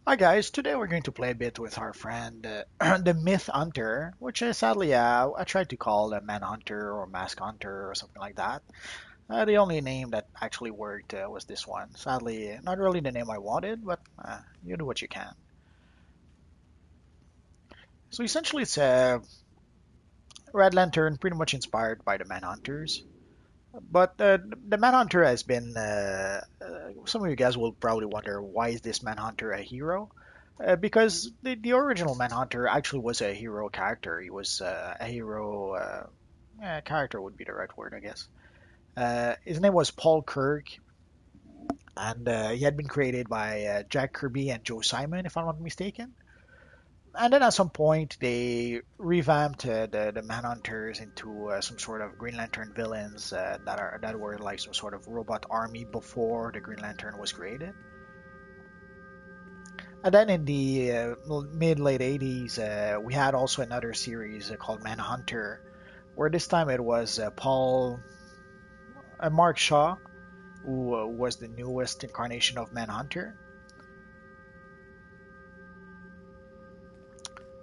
Hi guys, today we're going to play a bit with our friend the Myth Hunter, which is sadly I tried to call a Manhunter or Mask Hunter or something like that. The only name that actually worked was this one. Sadly, not really the name I wanted, but you do what you can. So essentially, it's a Red Lantern, pretty much inspired by the Manhunters. But the Manhunter has been. Some of you guys will probably wonder why is this Manhunter a hero? Because the original Manhunter actually was a hero character. He was a hero. Character would be the right word, I guess. His name was Paul Kirk, and he had been created by Jack Kirby and Joe Simon, if I'm not mistaken. And then at some point, they revamped the Manhunters into some sort of Green Lantern villains that were like some sort of robot army before the Green Lantern was created. And then in the mid late 80s, we had also another series called Manhunter, where this time it was Mark Shaw, who was the newest incarnation of Manhunter.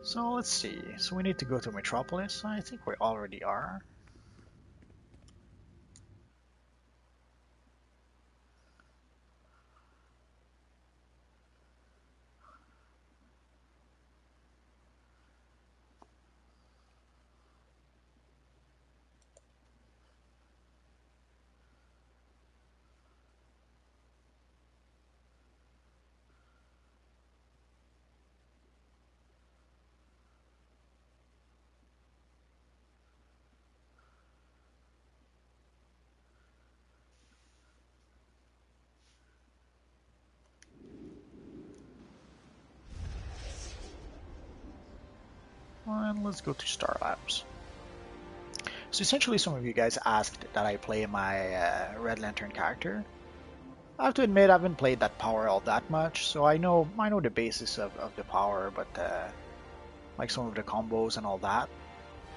So let's see. So we need to go to Metropolis. I think we already are. And let's go to Star Labs. So essentially, some of you guys asked that I play my Red Lantern character. I have to admit, I haven't played that power all that much, so I know the basis of the power, but like some of the combos and all that.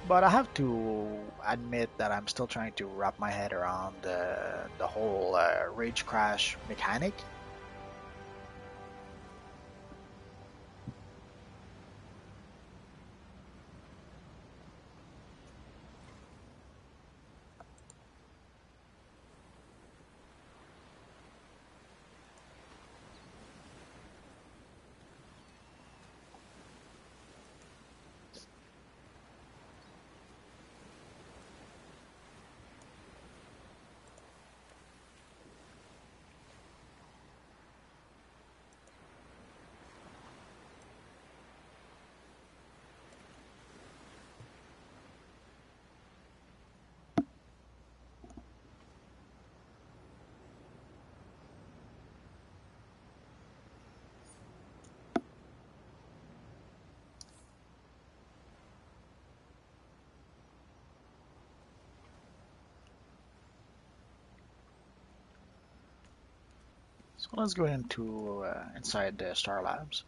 But I have to admit that I'm still trying to wrap my head around the whole Rage Crash mechanic. So let's go into inside the Star Labs.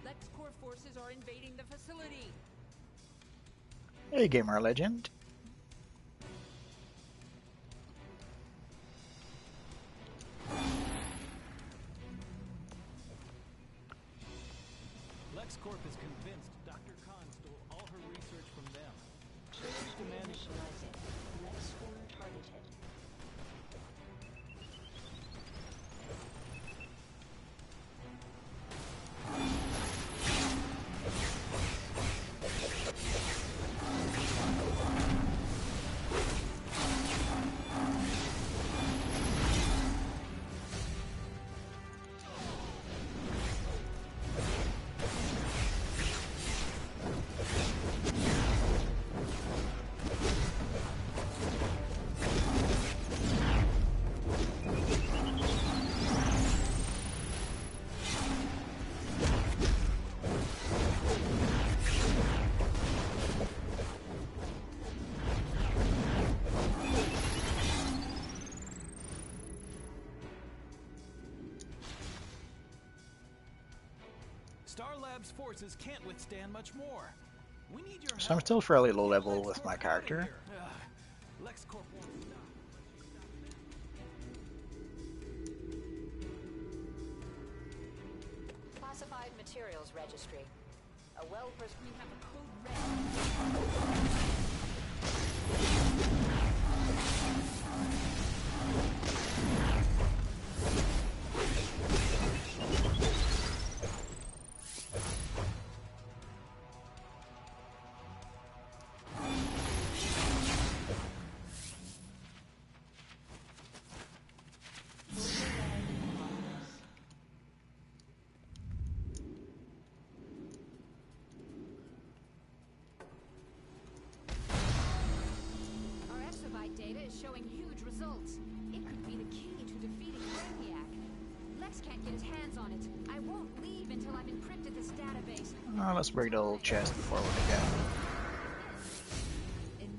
LexCorp forces are invading the facility. Hey, gamer legend. LexCorp is convinced Dr. Khan stole all her research from them. She's demanding Initializing. LexCorp targeted. lab's forces can't withstand much more. We need your So I'm help. still fairly low Get level with LexCorp my outta character. here. LexCorp won't stop. Classified Materials Registry. A We have a code red. Our exabyte data is showing huge results. It could be the key to defeating Brainiac. Lex can't get his hands on it. I won't leave until I've encrypted this database. Let's break the little chest before we begin.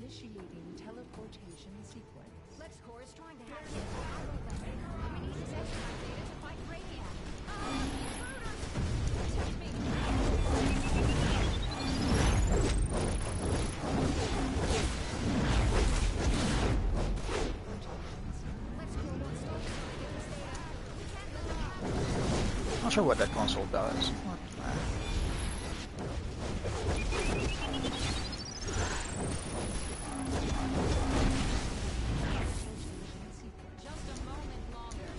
Initiating teleportation sequence. LexCorp is trying to hack into the battle weapon. We need his exabyte data to fight Brainiac. Intruders! Protect me! LexCorp won't stop us trying to get this data. We can't let them have it. Not sure what that console does. Just a moment longer.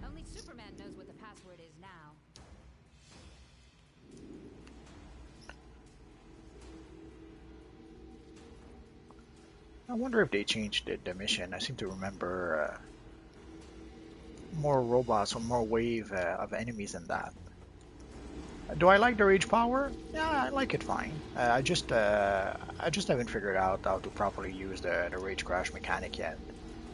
Only Superman knows what the password is now. I wonder if they changed the mission. I seem to remember more robots or more wave of enemies than that. Do I like the rage power? Yeah, I like it fine. I just haven't figured out how to properly use the rage crash mechanic yet.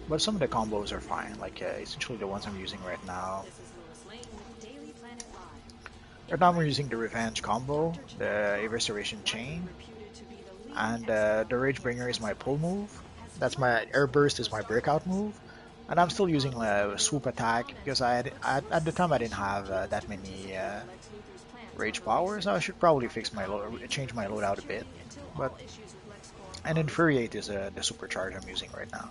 But some of the combos are fine, like essentially the ones I'm using right now. This is Lois Lane with Daily Planet Live. Right now I'm using the revenge combo, the evisceration chain, Reputed to be the leading and expert the rage bringer is my pull move. That's my air burst is my breakout move. And I'm still using swoop attack because at the time I didn't have that many Lex Luthor's plans rage were powers. I should probably fix my change my loadout a bit. But and infuriate is the supercharge I'm using right now.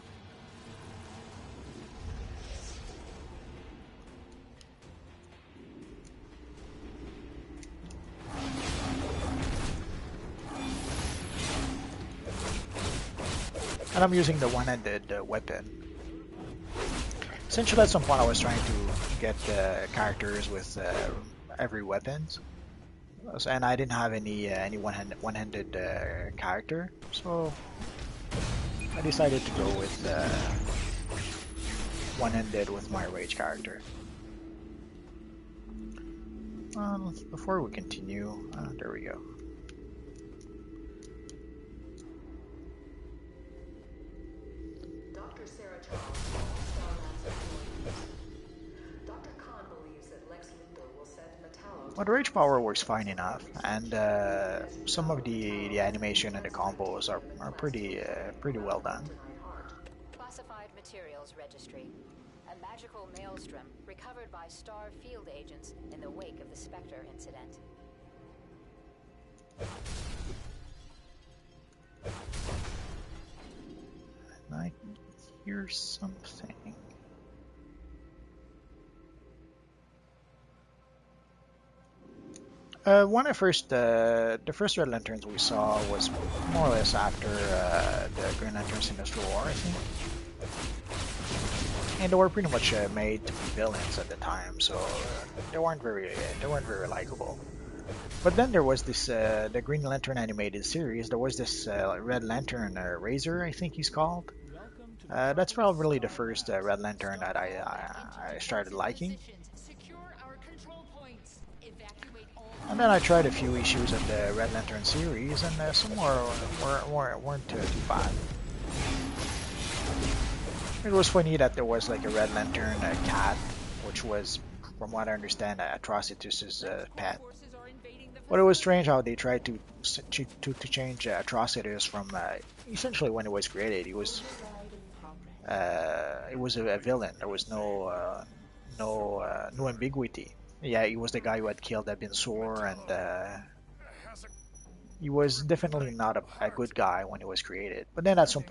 And I'm using the one-handed weapon. Essentially, at some point I was trying to get characters with every weapons, and I didn't have any one-handed character, so I decided to go with one-handed with my rage character. Before we continue, there we go. Dr. Sarah Charles, Starman's employees. Dr. Khan believes that Lex Luthor will set Metallo. But the rage power works fine enough, and some of the animation and the combos are pretty well done. Classified Materials Registry. A magical maelstrom recovered by Star field agents in the wake of the Spectre incident. here's something. The first Red Lanterns we saw was more or less after the Green Lanterns Industrial War, I think. And they were pretty much made to be villains at the time, so they weren't very likable. But then there was this the Green Lantern animated series. There was this Red Lantern Razor, I think he's called. That's probably the first Red Lantern that I started liking. And then I tried a few issues of the Red Lantern series, and some weren't too bad. It was funny that there was like a Red Lantern cat, which was, from what I understand, Atrocitus's pet. But it was strange how they tried to change Atrocitus from essentially when it was created. It was a villain. There was no ambiguity. Yeah, he was the guy who had killed Ebin Sur, and he was definitely not a good guy when he was created. But then as the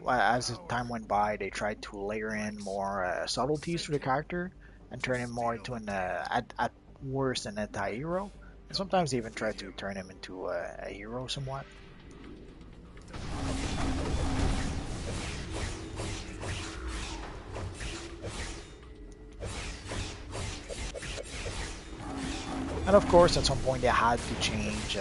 time went by, they tried to layer in more subtleties to the character and turn him more into at worst, an anti-hero. And sometimes they even tried to turn him into a hero somewhat. And of course, at some point they had to change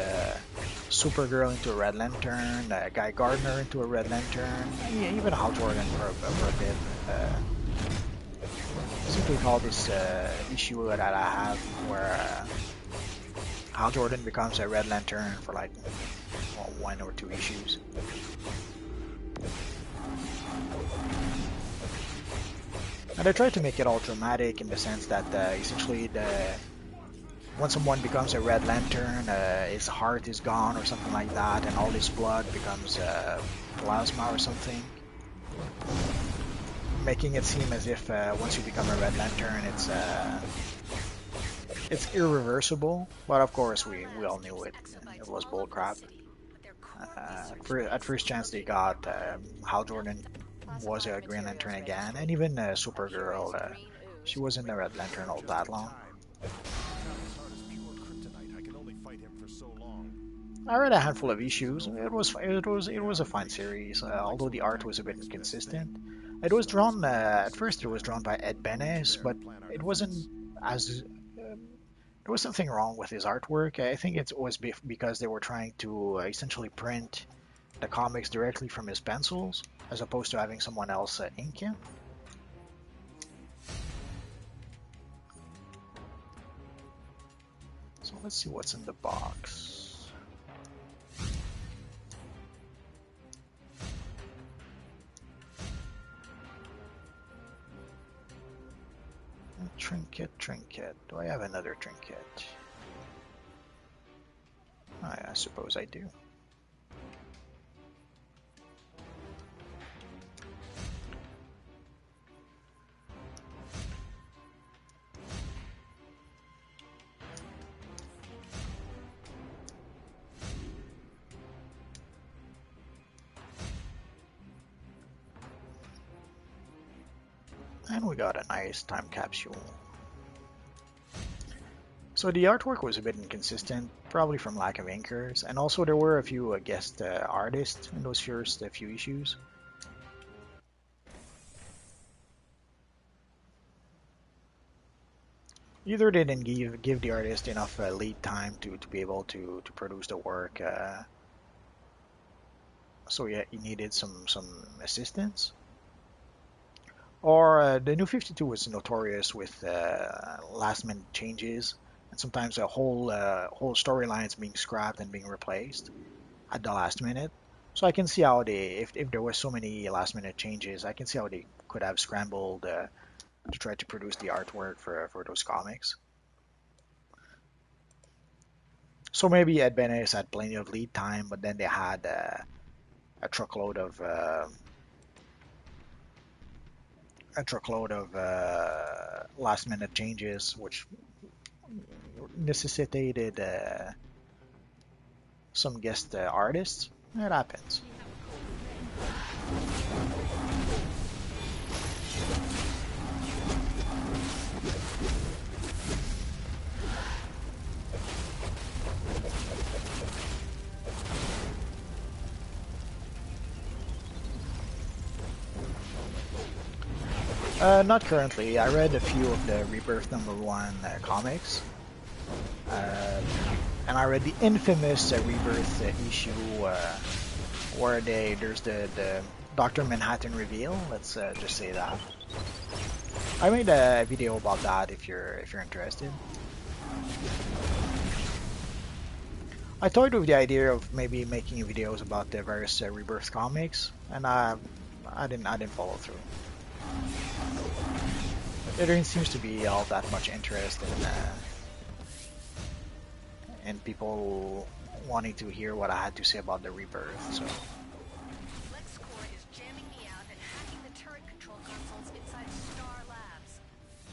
Supergirl into a Red Lantern, Guy Gardner into a Red Lantern, even Hal Jordan for a bit. I seem to recall this issue that I have where Hal Jordan becomes a Red Lantern for like one or two issues. And they tried to make it all dramatic in the sense that essentially when someone becomes a Red Lantern, his heart is gone or something like that, and all his blood becomes plasma or something. Making it seem as if once you become a Red Lantern, it's irreversible. But of course, we all knew it. It was bullcrap. At first chance they got, Hal Jordan was a Green Lantern again, and even Supergirl, she wasn't a Red Lantern all that long. I read a handful of issues. It was a fine series, although the art was a bit inconsistent. It was drawn at first. It was drawn by Ed Benes, but it wasn't as there was something wrong with his artwork. I think it was because they were trying to essentially print the comics directly from his pencils, as opposed to having someone else ink it. So let's see what's in the box. Trinket. Do I have another trinket? I suppose I do. And we got a nice time capsule. So the artwork was a bit inconsistent, probably from lack of inkers, and also there were a few guest artists in those first few issues. Either they didn't give the artist enough lead time to be able to produce the work, so yeah, he needed some assistance. Or the New 52 was notorious with last minute changes, and sometimes a whole storylines being scrapped and being replaced at the last minute. So I can see how if there were so many last minute changes, I can see how they could have scrambled to try to produce the artwork for those comics. So maybe Ed Benes had plenty of lead time, but then they had a truckload of last minute changes, which necessitated some guest artists. It happens. Not currently. I read a few of the Rebirth #1 comics, uh, and I read the infamous Rebirth issue where there's the Dr. Manhattan reveal. Let's just say that. I made a video about that if you're interested. I toyed with the idea of maybe making videos about the various Rebirth comics, and I didn't follow through. There didn't seem to be all that much interest in people wanting to hear what I had to say about the Rebirth. So LexCorp is jamming me out and hacking the turret control consoles inside Star Labs.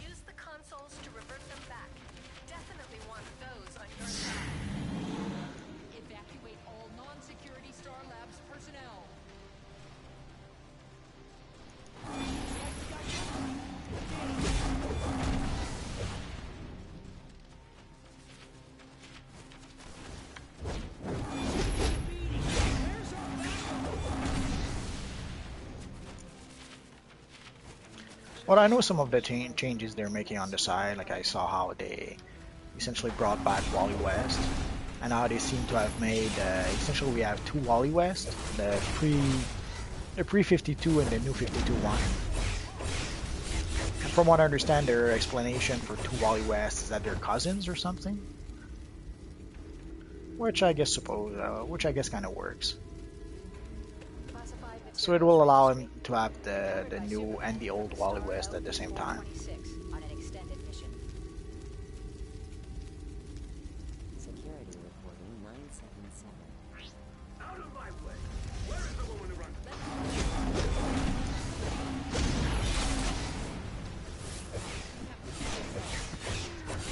Use the consoles to revert them back. Definitely want those on your side. Evacuate all non-security Star Labs personnel. well, I know some of the changes they're making on the side. Like I saw how they essentially brought back Wally West, and now they seem to have made essentially we have two Wally West, the pre 52 and the new 52 one. And from what I understand, their explanation for two Wally West is that they're cousins or something, which I guess kind of works. Classified So it will allow him to have the new and the old Wally West at the same time. 26 on an extended mission. Security reporting 977. Out of my way! Where is the woman who runs?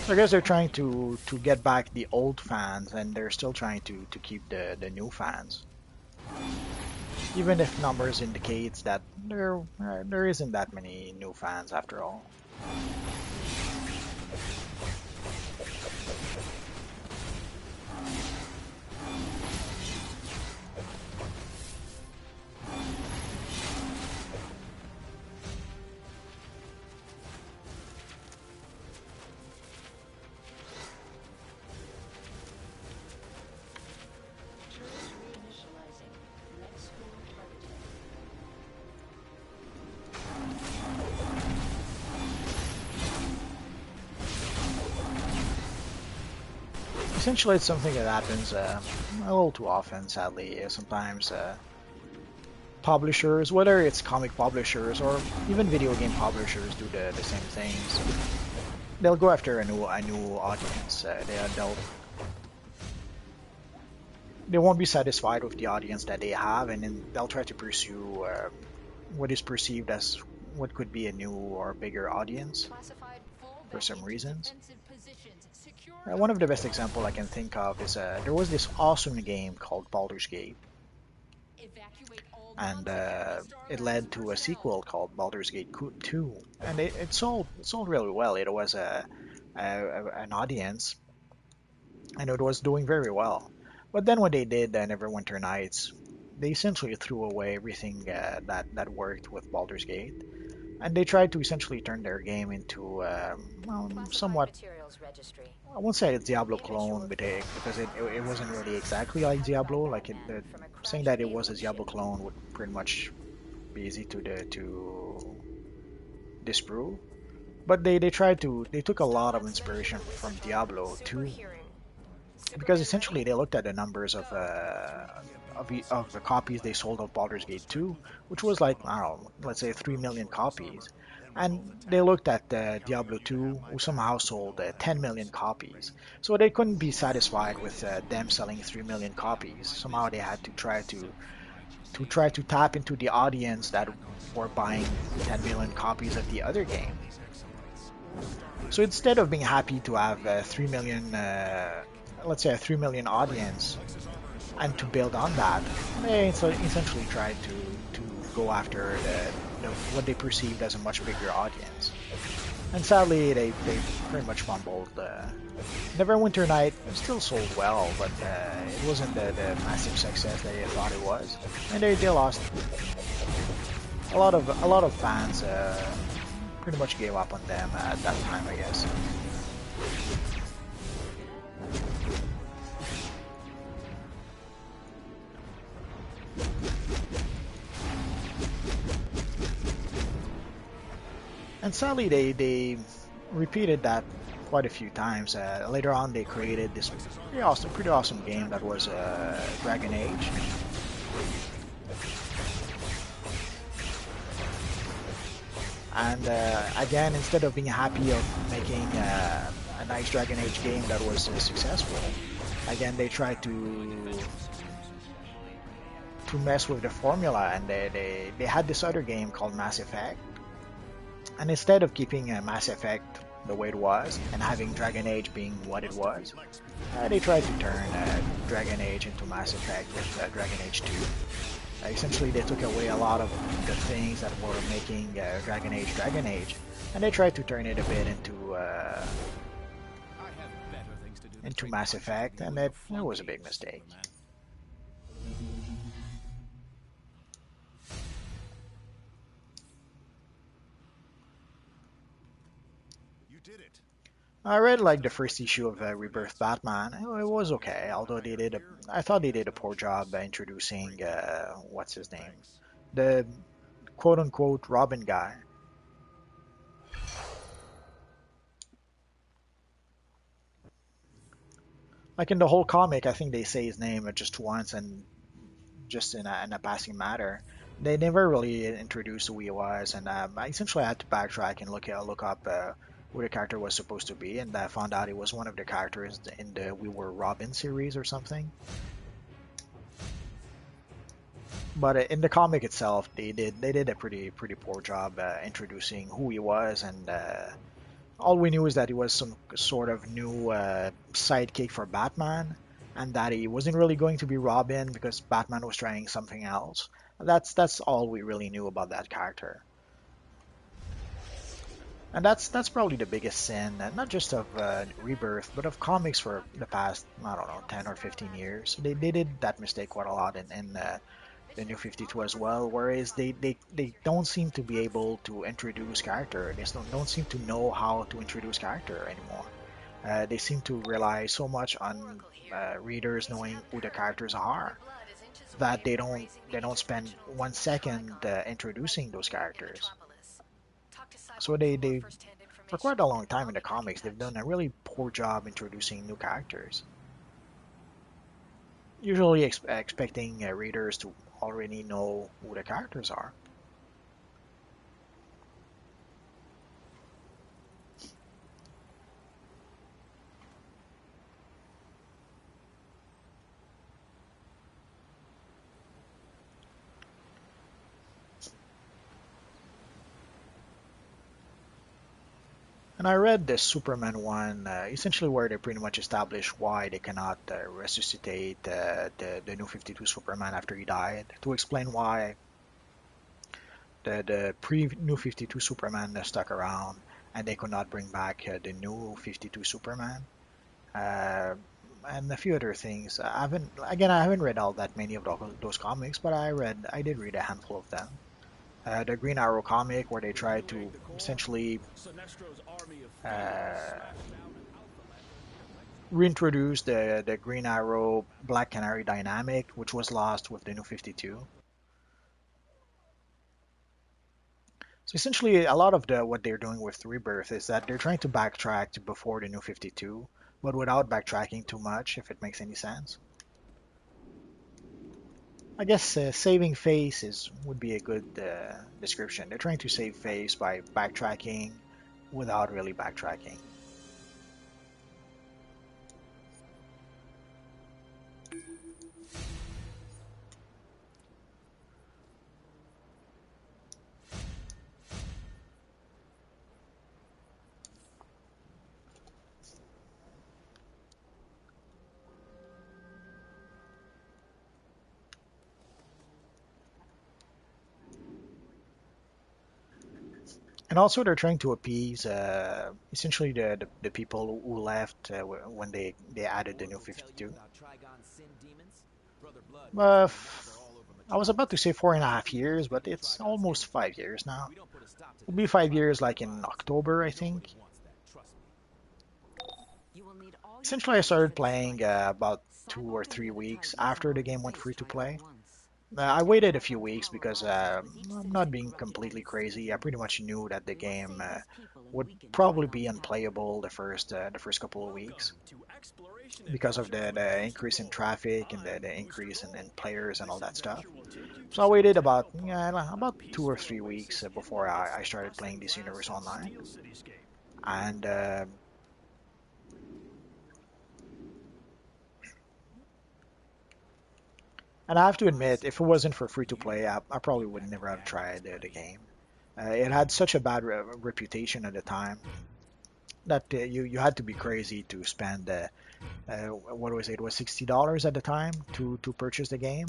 So I guess they're trying to get back the old fans, and they're still trying to keep the new fans. Even if numbers indicates that there isn't that many new fans after all. Reinitializing. Next school targeted. Essentially, it's something that happens a little too often, sadly. Sometimes publishers, whether it's comic publishers or even video game publishers, do the same things. They'll go after a new audience. They won't be satisfied with the audience that they have, and then they'll try to pursue what is perceived as what could be a new or bigger audience Classified for some reasons. Defensive positions. Secure One of the best example I can think of is there was this awesome game called Baldur's Gate, evacuate all and non-security Star it Labs led to a personnel. sequel called Baldur's Gate 2, and it sold really well. It was an audience, and it was doing very well. But then what they did Neverwinter Nights, they essentially threw away everything that worked with Baldur's Gate, and they tried to essentially turn their game into Classified somewhat, materials registry. I won't say a Diablo clone, because it wasn't really exactly like Diablo. Like saying that it was a Diablo clone would pretty much be easy to disprove. But they took a lot of inspiration from Diablo 2, because essentially they looked at the numbers of the copies they sold of Baldur's Gate 2, which was like, I don't know, let's say 3 million copies. And they looked at Diablo 2, who somehow sold 10 million copies. So they couldn't be satisfied with them selling 3 million copies. Somehow they had to try to tap into the audience that were buying 10 million copies of the other game. So instead of being happy to have 3 million, let's say a 3 million audience, and to build on that, they essentially tried to go after what they perceived as a much bigger audience. And sadly, they pretty much fumbled. Neverwinter Night still sold well, but it wasn't the massive success that they thought it was, and they lost a lot of fans pretty much gave up on them at that time, I guess. And sadly, they repeated that quite a few times. Later on, they created this pretty awesome game that was Dragon Age. And again, instead of being happy of making a nice Dragon Age game that was successful, again they tried to mess with the formula, and they had this other game called Mass Effect. And instead of keeping Mass Effect the way it was and having Dragon Age being what it was, they tried to turn Dragon Age into Mass Effect with Dragon Age 2. Essentially, they took away a lot of the things that were making Dragon Age, and they tried to turn it a bit into Mass Effect, and it was a big mistake. I read like the first issue of Rebirth Batman. It was okay, although I thought they did a poor job introducing what's his name, the quote-unquote Robin guy. Like in the whole comic, I think they say his name just once and just in a passing matter. They never really introduced who he was, and I essentially had to backtrack and look up who the character was supposed to be, and I found out he was one of the characters in the We Were Robin series or something. But in the comic itself, they did a pretty poor job introducing who he was, and all we knew is that he was some sort of new sidekick for Batman, and that he wasn't really going to be Robin because Batman was trying something else. That's all we really knew about that character. And that's probably the biggest sin, not just of Rebirth, but of comics for the past, I don't know, 10 or 15 years. They did that mistake quite a lot in the New 52 as well, whereas they don't seem to be able to introduce character. They don't seem to know how to introduce character anymore. They seem to rely so much on readers knowing who the characters are that they don't spend 1 second introducing those characters. So they for quite a long time in the comics, they've done a really poor job introducing new characters. Usually expecting readers to already know who the characters are. And I read the Superman one, essentially where they pretty much establish why they cannot resuscitate the New 52 Superman after he died, to explain why the pre-New 52 Superman stuck around and they could not bring back the New 52 Superman. And a few other things. I haven't read all that many of those comics, but I did read a handful of them. The Green Arrow comic, where they tried to essentially reintroduce the Green Arrow Black Canary dynamic, which was lost with the New 52. So essentially, a lot of what they're doing with Rebirth is that they're trying to backtrack to before the New 52, but without backtracking too much, if it makes any sense. I guess saving face would be a good description. They're trying to save face by backtracking without really backtracking. And also, they're trying to appease essentially the people who left when they added the New 52. I was about to say 4.5 years, but it's almost 5 years now. It'll be 5 years, like in October, I think. You will need all your Essentially, I started tools playing about 2 or 3 weeks after the game went free to destroyed play. at once. I waited a few weeks because I'm not being completely crazy. I pretty much knew that the game would probably be unplayable the first couple of weeks because of the increase in traffic and the increase in players and all that stuff. So I waited about about 2 or 3 weeks before I started playing this universe online, and I have to admit, if it wasn't for free to play, I probably would never have tried the game. It had such a bad reputation at the time that you had to be crazy to spend what was it? It was $60 at the time to purchase the game.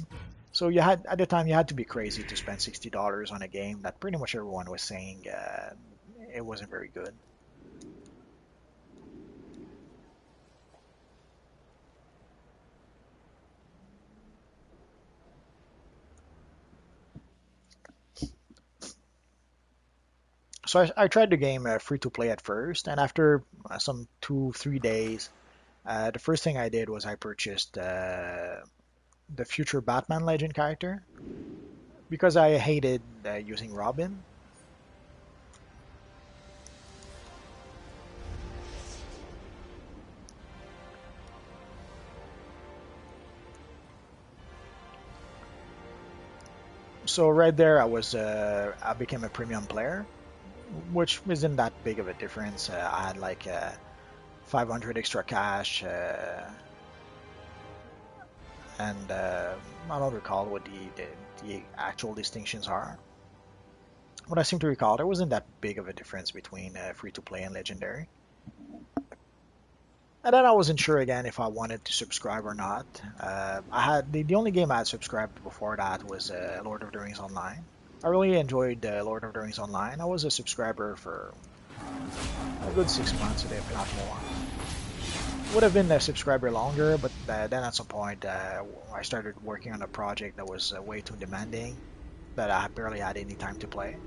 So you had at the time you had to be crazy to spend $60 on a game that pretty much everyone was saying it wasn't very good. So I tried the game free to play at first, and after some 2 3 days, the first thing I did was I purchased the future Batman Legend character because I hated using Robin. So right there, I became a premium player, which isn't that big of a difference. I had like 500 extra cash, and I don't recall what the actual distinctions are. What I seem to recall, there wasn't that big of a difference between free to play and legendary. And then I wasn't sure again if I wanted to subscribe or not. I had the only game I had subscribed before that was Lord of the Rings Online. I really enjoyed Lord of the Rings Online. I was a subscriber for a good 6 months, if not more. Would have been a subscriber longer, but then at some point I started working on a project that was way too demanding, that I barely had any time to play.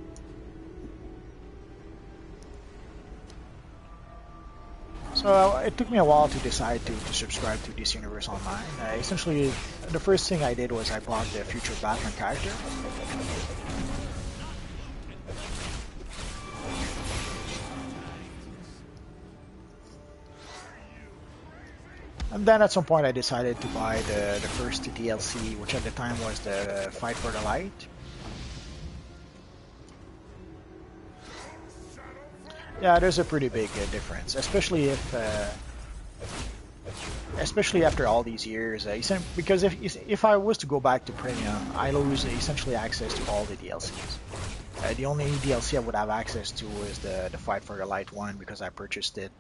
So it took me a while to decide to subscribe to this universe online. Essentially, the first thing I did was I bought the future Batman character. And then at some point I decided to buy the first DLC, which at the time was the Fight for the Light. Yeah, there's a pretty big difference, especially especially after all these years. Because if I was to go back to premium, I lose essentially access to all the DLCs. The only DLC I would have access to is the Fight for the Light one because I purchased it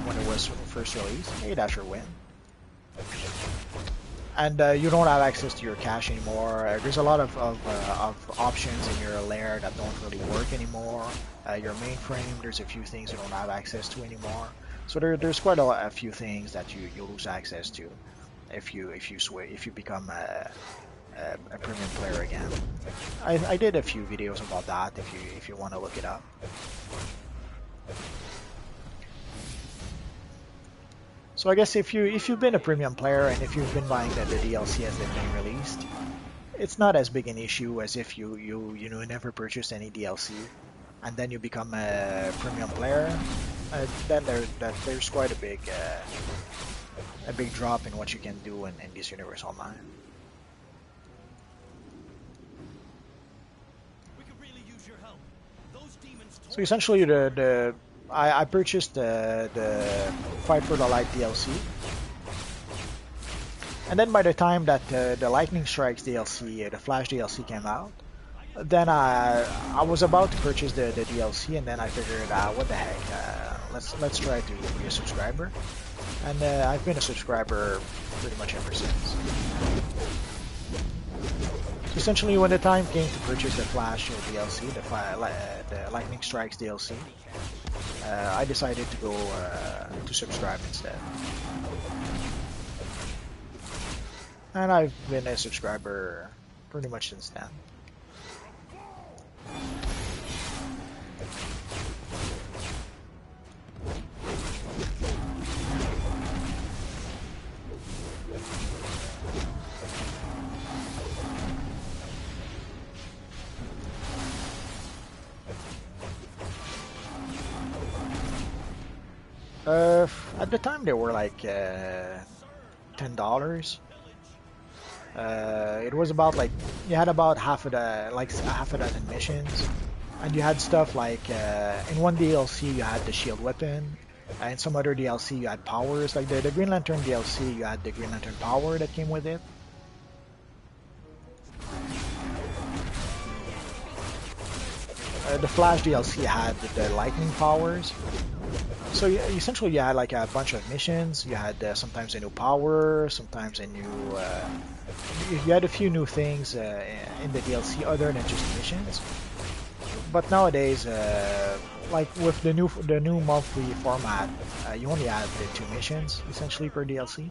when it was first released. Hey, Dasher win. And you don't have access to your cache anymore. There's a lot of options in your lair that don't really work anymore. Your mainframe, there's a few things you don't have access to anymore. So there's quite a few things that you lose access to if you become a premium player again. I did a few videos about that if you want to look it up. So I guess if you've been a premium player and if you've been buying the DLC as they've been released, it's not as big an issue as if you never purchased any DLC and then you become a premium player. Then there's quite a big drop in what you can do in this universe online. So essentially, I purchased the Fight for the Light DLC, and then by the time that the Lightning Strikes DLC, the Flash DLC came out, then I was about to purchase the DLC, and then I figured, what the heck, let's try to be a subscriber, and I've been a subscriber pretty much ever since. So essentially, when the time came to purchase the Flash DLC, the Lightning Strikes DLC, I decided to go to subscribe instead. And I've been a subscriber pretty much since then. At the time they were like $10. It was about like you had about half a dozen missions, and you had stuff like in one DLC you had the shield weapon, and in some other DLC you had powers. Like the Green Lantern DLC, you had the Green Lantern power that came with it. The Flash DLC had the lightning powers. So essentially, you had like a bunch of missions. You had sometimes a new power, sometimes a new. You had a few new things in the DLC other than just missions. But nowadays, like with the new monthly format, you only have the 2 missions essentially per DLC,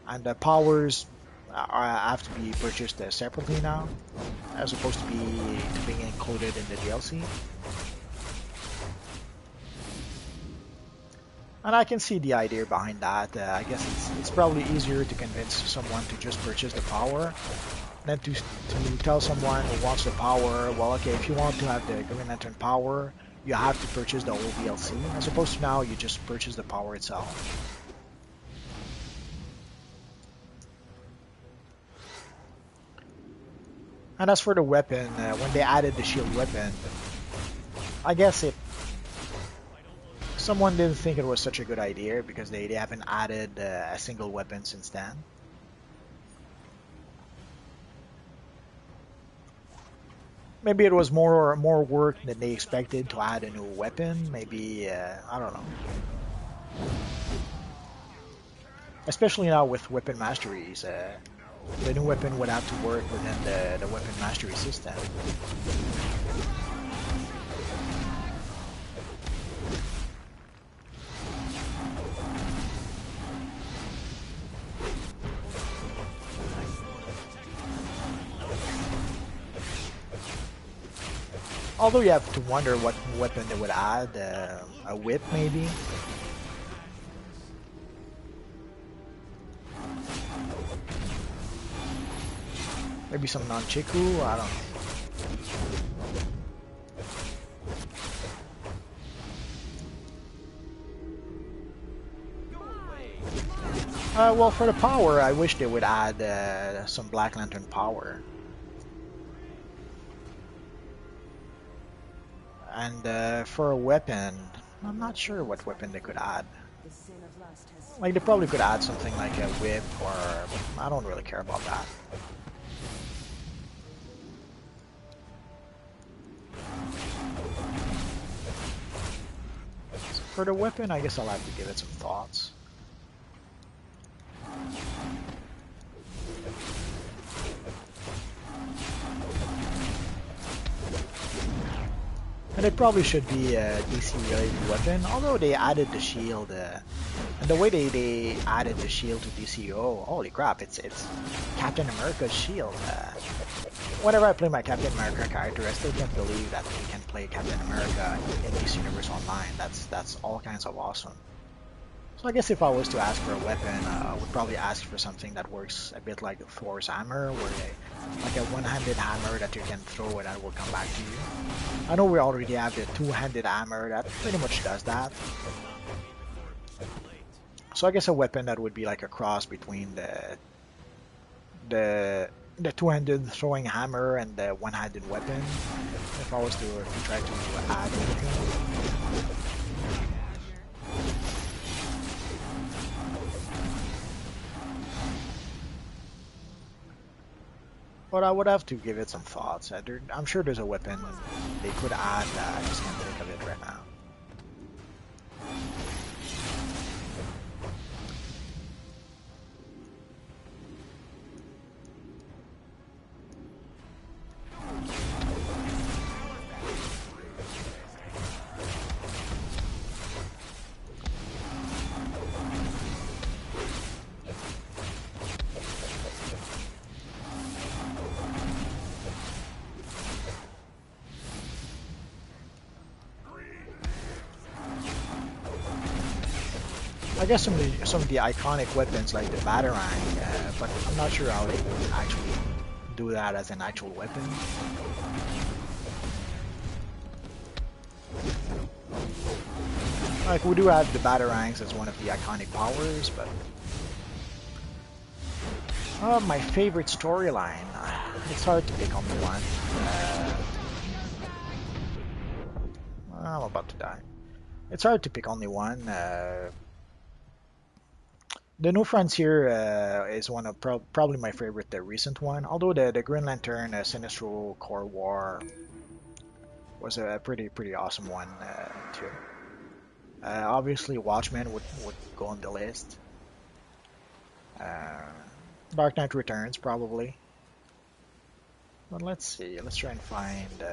and the powers have to be purchased separately now, as opposed to being included in the DLC. And I can see the idea behind that. I guess it's probably easier to convince someone to just purchase the power than to tell someone who wants the power, well, okay, if you want to have the Green Lantern power, you have to purchase the whole DLC, as opposed to now you just purchase the power itself. And as for the weapon, when they added the shield weapon, I guess someone didn't think it was such a good idea because they haven't added a single weapon since then. Maybe it was more work than they expected to add a new weapon. Maybe I don't know. Especially now with weapon masteries, the new weapon would have to work within the weapon mastery system. Although you have to wonder what weapon they would add, a whip maybe? Maybe some nunchaku, I don't know. Well, for the power, I wish they would add some Black Lantern power. And for a weapon, I'm not sure what weapon they could add. Like, they probably could add something like a whip, or I don't really care about that. So for the weapon, I guess I'll have to give it some thoughts. And it probably should be a DC-related weapon, although they added the shield, and the way they added the shield to DCUO, holy crap, it's Captain America's shield. Whenever I play my Captain America character, I still can't believe that we can play Captain America in this universe online. That's all kinds of awesome. So I guess if I was to ask for a weapon, I would probably ask for something that works a bit like Thor's hammer, like a one-handed hammer that you can throw and that will come back to you. I know we already have the two-handed hammer that pretty much does that. So I guess a weapon that would be like a cross between the two-handed throwing hammer and the one-handed weapon, if I was to try to add anything. But I would have to give it some thoughts. I'm sure there's a weapon they could add. I just can't think of it right now. I guess some of the iconic weapons like the Batarang, but I'm not sure how they would actually do that as an actual weapon. Like, we do have the Batarangs as one of the iconic powers, but my favorite storyline. It's hard to pick only one. I'm about to die. It's hard to pick only one. The New Frontier is one of probably my favorite, the recent one. Although the Green Lantern Sinestro Core War was a pretty awesome one too. Obviously, Watchmen would go on the list. Uh, Dark Knight Returns probably. But let's see. Let's try and find.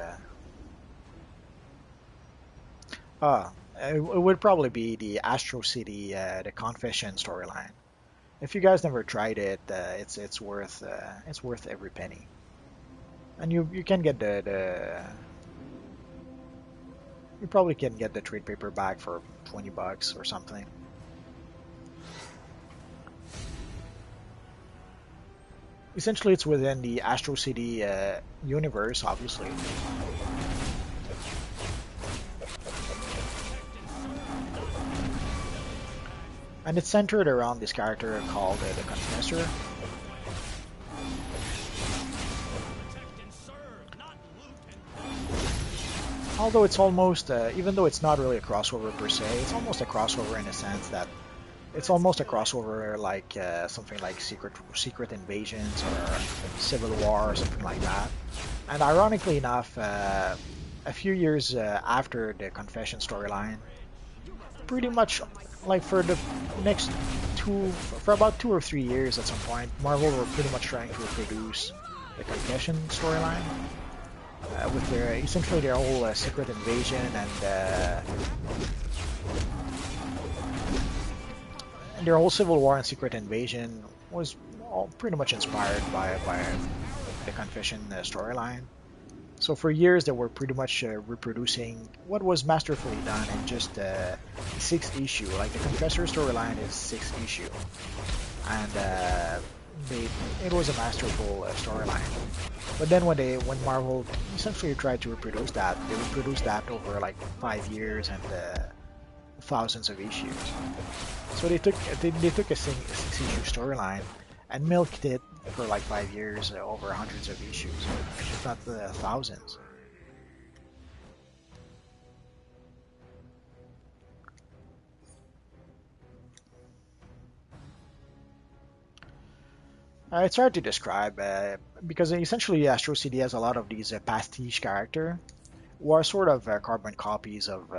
It would probably be the Astro City, the Confession storyline. If you guys never tried it, it's worth every penny. And you can get you probably can get the trade paperback for $20 or something. Essentially, it's within the Astro City universe, obviously. And it's centered around this character called the Confessor. Although it's almost, even though it's not really a crossover per se, it's almost a crossover in a sense that it's almost a crossover like something like Secret Invasions or Civil War or something like that. And ironically enough, a few years after the Confession storyline, pretty much like for the next for about 2 or 3 years at some point, Marvel were pretty much trying to reproduce the Confession storyline with their essentially their whole Secret Invasion and their whole Civil War and Secret Invasion was all pretty much inspired by the Confession storyline. So for years they were pretty much reproducing what was masterfully done in just 6 issue. Like the Confessor storyline is 6 issue, and it was a masterful storyline. But then when Marvel essentially tried to reproduce that, they reproduced that over like 5 years and thousands of issues. So they took a 6 issue storyline and milked it for like 5 years over hundreds of issues, if not thousands. It's hard to describe because essentially Astro City has a lot of these pastiche characters who are sort of carbon copies of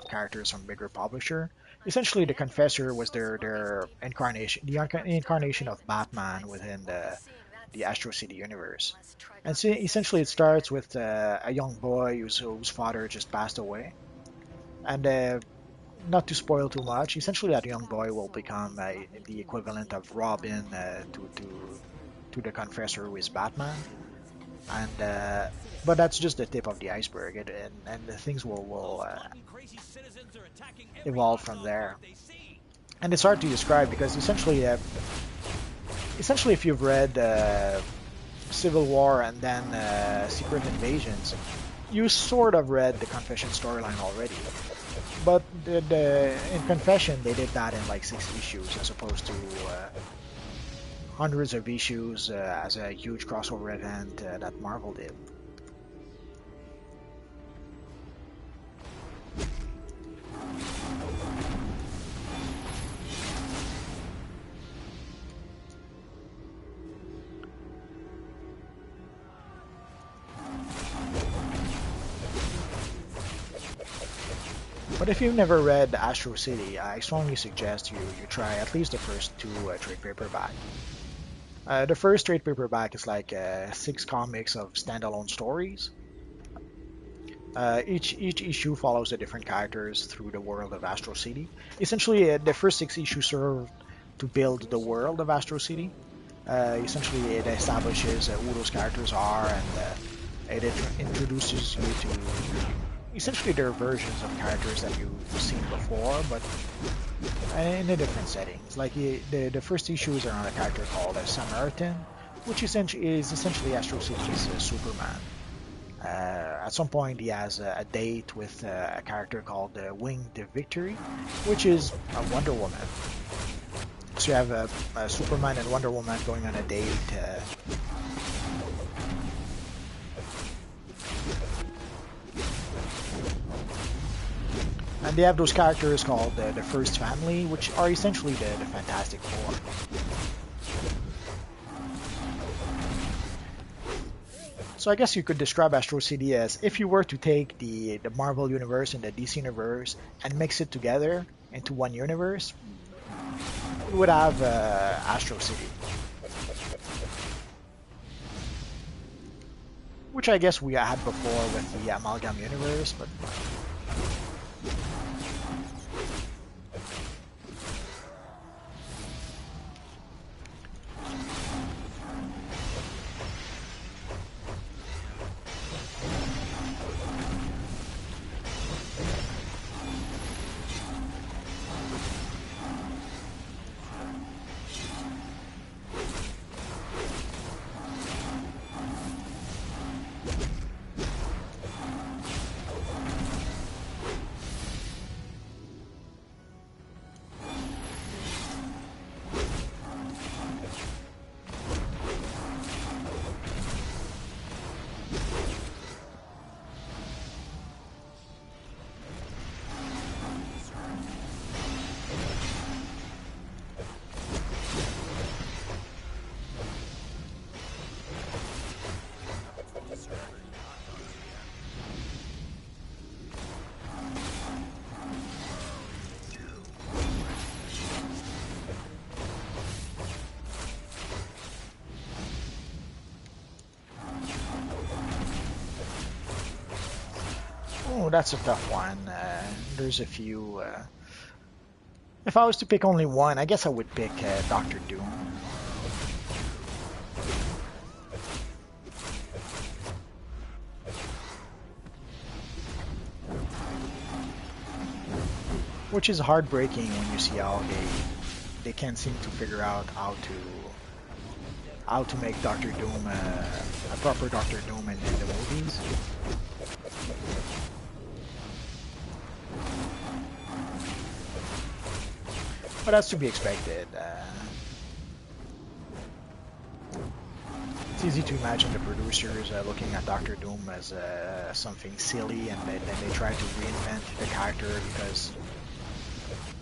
characters from bigger publisher. Essentially, the Confessor was their incarnation, the incarnation of Batman within the Astro City universe. And so essentially, it starts with a young boy whose father just passed away. And not to spoil too much, essentially that young boy will become the equivalent of Robin to the Confessor who is Batman. And but that's just the tip of the iceberg, and the things will evolve from there. And it's hard to describe because essentially if you've read Civil War and then Secret Invasions, you sort of read the Confession storyline already. But in Confession, they did that in like 6 issues as opposed to hundreds of issues as a huge crossover event that Marvel did. But if you've never read Astro City, I strongly suggest you try at least the first 2 trade paperback. The first trade paperback is like 6 comics of standalone stories. Each issue follows the different characters through the world of Astro City. Essentially, the first 6 issues serve to build the world of Astro City. Essentially, it establishes who those characters are, and it introduces you to essentially their versions of characters that you've seen before, but in a different settings. Like the first issues are on a character called Samaritan, which is essentially Astro City's Superman. At some point, he has a date with a character called Winged Victory, which is a Wonder Woman. So you have a Superman and Wonder Woman going on a date. And they have those characters called the First Family, which are essentially the Fantastic Four. So I guess you could describe Astro City as if you were to take the Marvel universe and the DC universe and mix it together into one universe, you would have Astro City. Which I guess we had before with the Amalgam universe, but oh, that's a tough one. There's a few. If I was to pick only one, I guess I would pick Doctor Doom. Which is heartbreaking when you see how they can't seem to figure out how to make Doctor Doom a proper Doctor Doom in the movies. But that's to be expected. It's easy to imagine the producers looking at Doctor Doom as something silly, and then they try to reinvent the character because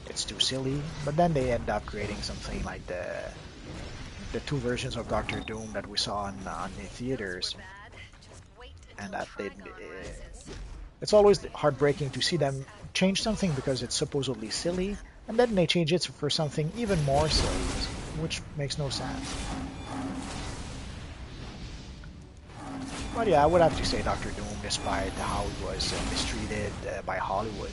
it's too silly. But then they end up creating something like the two versions of Doctor Doom that we saw on the theaters, and that it's always heartbreaking to see them change something because it's supposedly silly, and then they change it for something even more silly, which makes no sense. But yeah, I would have to say Doctor Doom, despite how he was mistreated by Hollywood.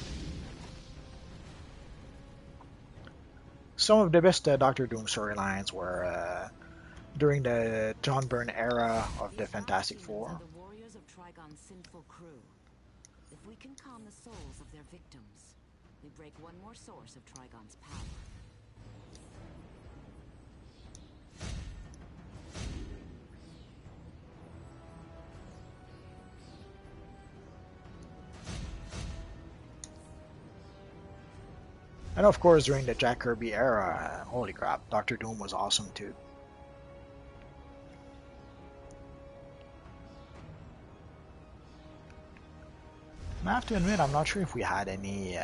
Some of the best Doctor Doom storylines were during the John Byrne era of the Fantastic Four. The warriors of Trigon's sinful crew. If we can calm the souls of their victims, we break one more source of Trigon's power. And of course, during the Jack Kirby era, holy crap, Doctor Doom was awesome too. And I have to admit, I'm not sure if we had any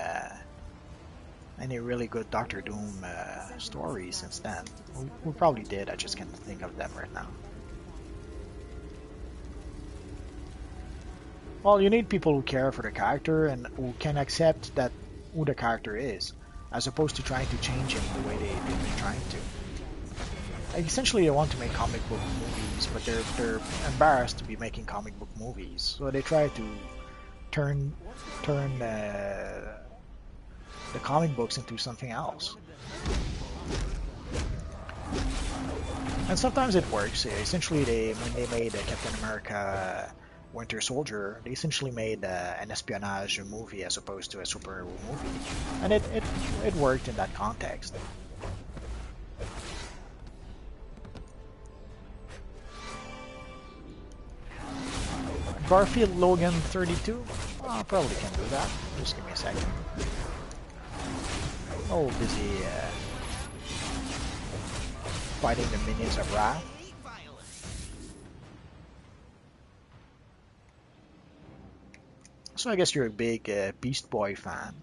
really good Doctor Doom stories since then. We probably did, I just can't think of them right now. Well, you need people who care for the character and who can accept that who the character is, as opposed to trying to change him the way they've been trying to. Like, essentially, they want to make comic book movies, but they're embarrassed to be making comic book movies, so they try to turn the comic books into something else. And sometimes it works. Essentially, when they made Captain America Winter Soldier, they essentially made an espionage movie as opposed to a superhero movie, and it worked in that context. Garfield Logan 32? I probably can do that. Just give me a second. Oh, busy fighting the minions of Wrath. So I guess you're a big Beast Boy fan.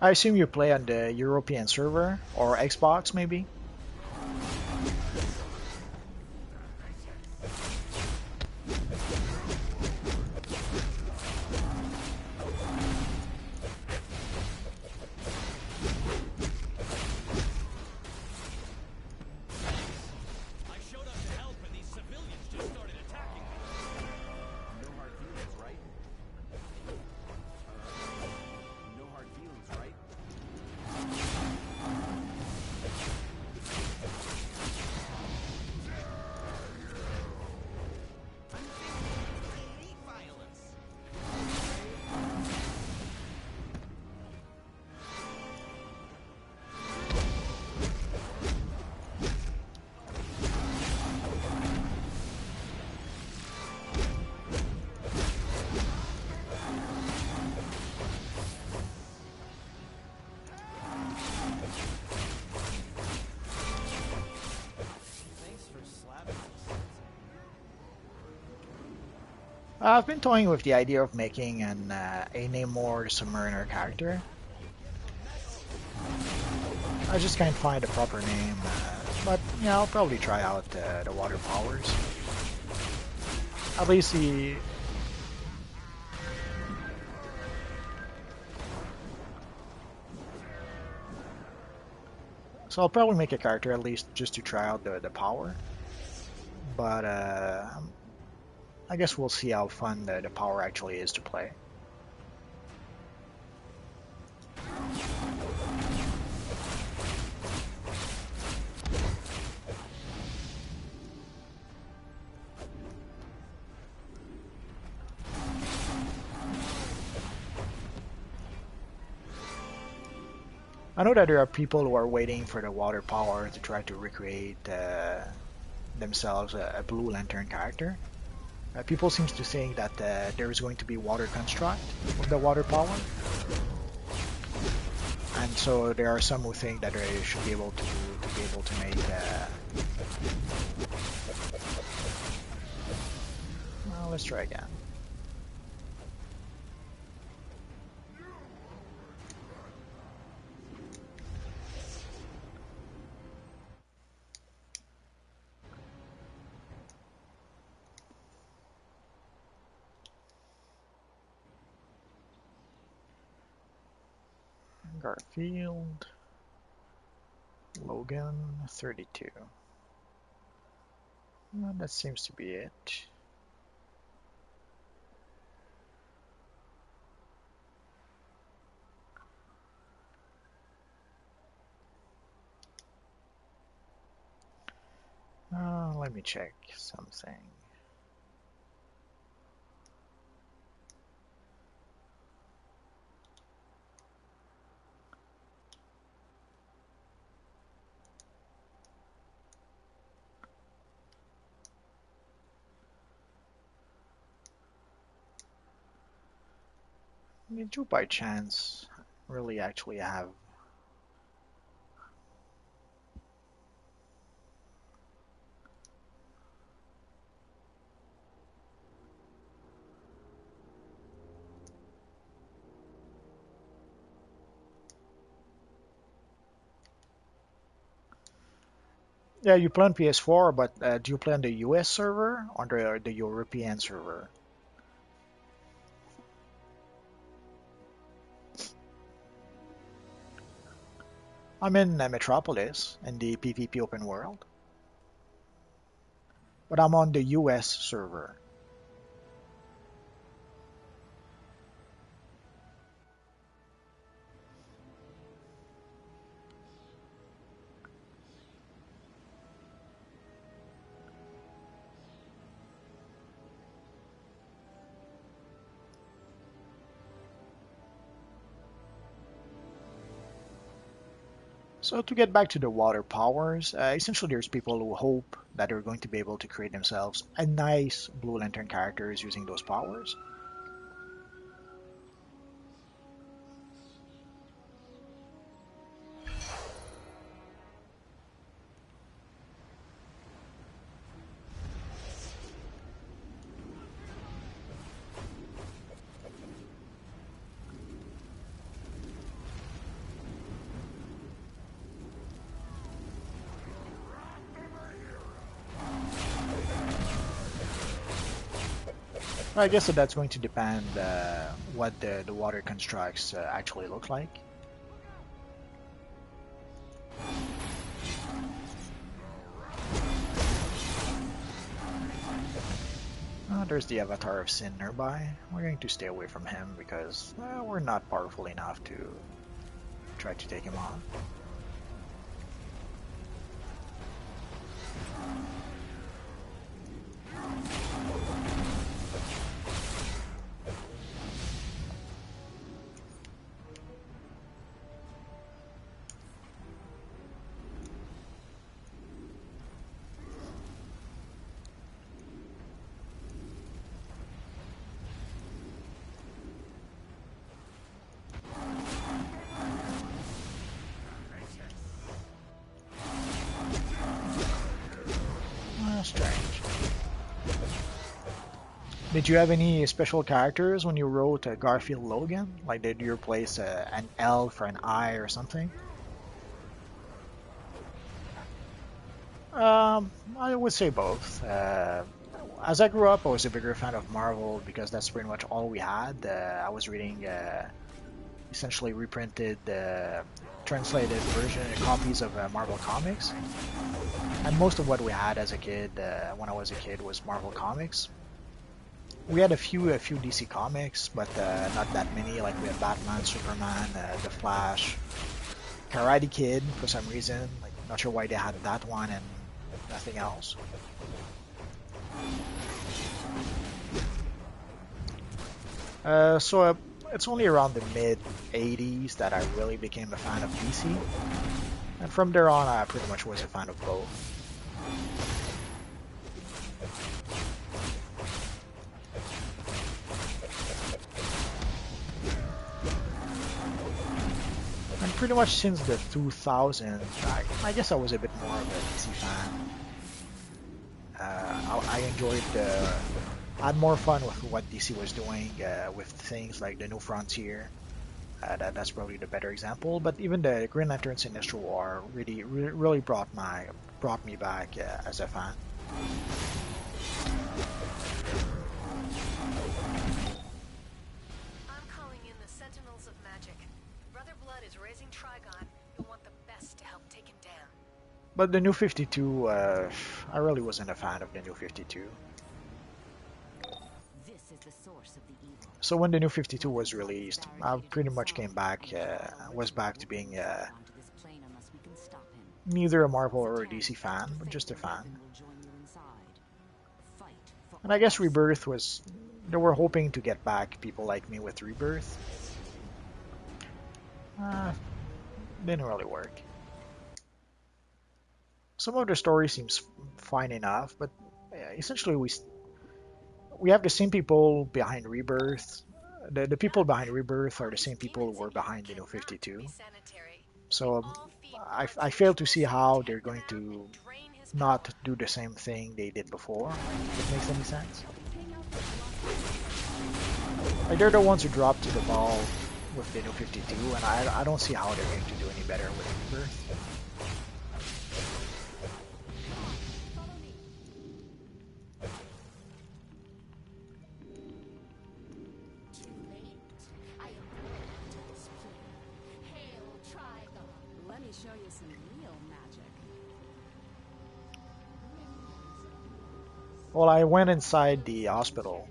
I assume you play on the European server or Xbox maybe? I showed up to help and these civilians just started attacking me. No hard feelings, right? No hard feelings, right? I hate violence. Thanks for slapping us. I've been toying with the idea of making an a Namor Submariner character. I just can't find a proper name, but yeah, I'll probably try out the water powers. At least the so I'll probably make a character at least just to try out the power. But I guess we'll see how fun the power actually is to play. I know that there are people who are waiting for the water power to try to recreate themselves a Blue Lantern character. People seem to think that there is going to be water construct with the water power, and so there are some who think that they should be able to make. Well, let's try again. Garfield, Logan, 32. Well, that seems to be it. Let me check something. Did you by chance really actually have? Yeah, you play on PS4, but do you play on the US server or the European server? I'm in Metropolis in the PvP open world, but I'm on the US server. So to get back to the water powers, essentially there's people who hope that they're going to be able to create themselves a nice Blue Lantern characters using those powers. I guess that's going to depend what the water constructs actually look like. There's the Avatar of Sin nearby. We're going to stay away from him because we're not powerful enough to try to take him on. Strange. Did you have any special characters when you wrote Garfield Logan? Like, did you replace an L for an I or something? I would say both. As I grew up, I was a bigger fan of Marvel because that's pretty much all we had. I was reading essentially reprinted, translated version copies of Marvel Comics. And most of what we had as a kid, when I was a kid, was Marvel Comics. We had a few DC Comics, but not that many. Like we had Batman, Superman, The Flash, Karate Kid for some reason. Like not sure why they had that one and nothing else. So it's only around the mid '80s that I really became a fan of DC, and from there on, I pretty much was a fan of both. And pretty much since the 2000s, I guess I was a bit more of a DC fan. I enjoyed I had more fun with what DC was doing with things like the New Frontier. That's probably the better example. But even the Green Lantern Sinestro War really brought me back as a fan. I'm calling in the Sentinels of Magic. Brother Blood is raising Trigon. You'll want the best to help take him down. But the New 52, I really wasn't a fan of the New 52. This is the source of the evil. So when the New 52 was released, I pretty much came back, was back to being Onto this plane unless we can stop him. neither a Marvel or a DC fan, but just a fan. We'll join you inside. Fight for And I guess Rebirth was, they were hoping to get back people like me with Rebirth. Didn't really work. Some of the story seems fine enough, but essentially we have the same people behind Rebirth. The people behind Rebirth are the same people who were behind the New 52. So I fail to see how they're going to not do the same thing they did before. If it makes any sense. Like they're the ones who dropped the ball with the New 52, and I don't see how they're going to do any better with Rebirth. Let me show you some real magic. Well, I went inside the hospital.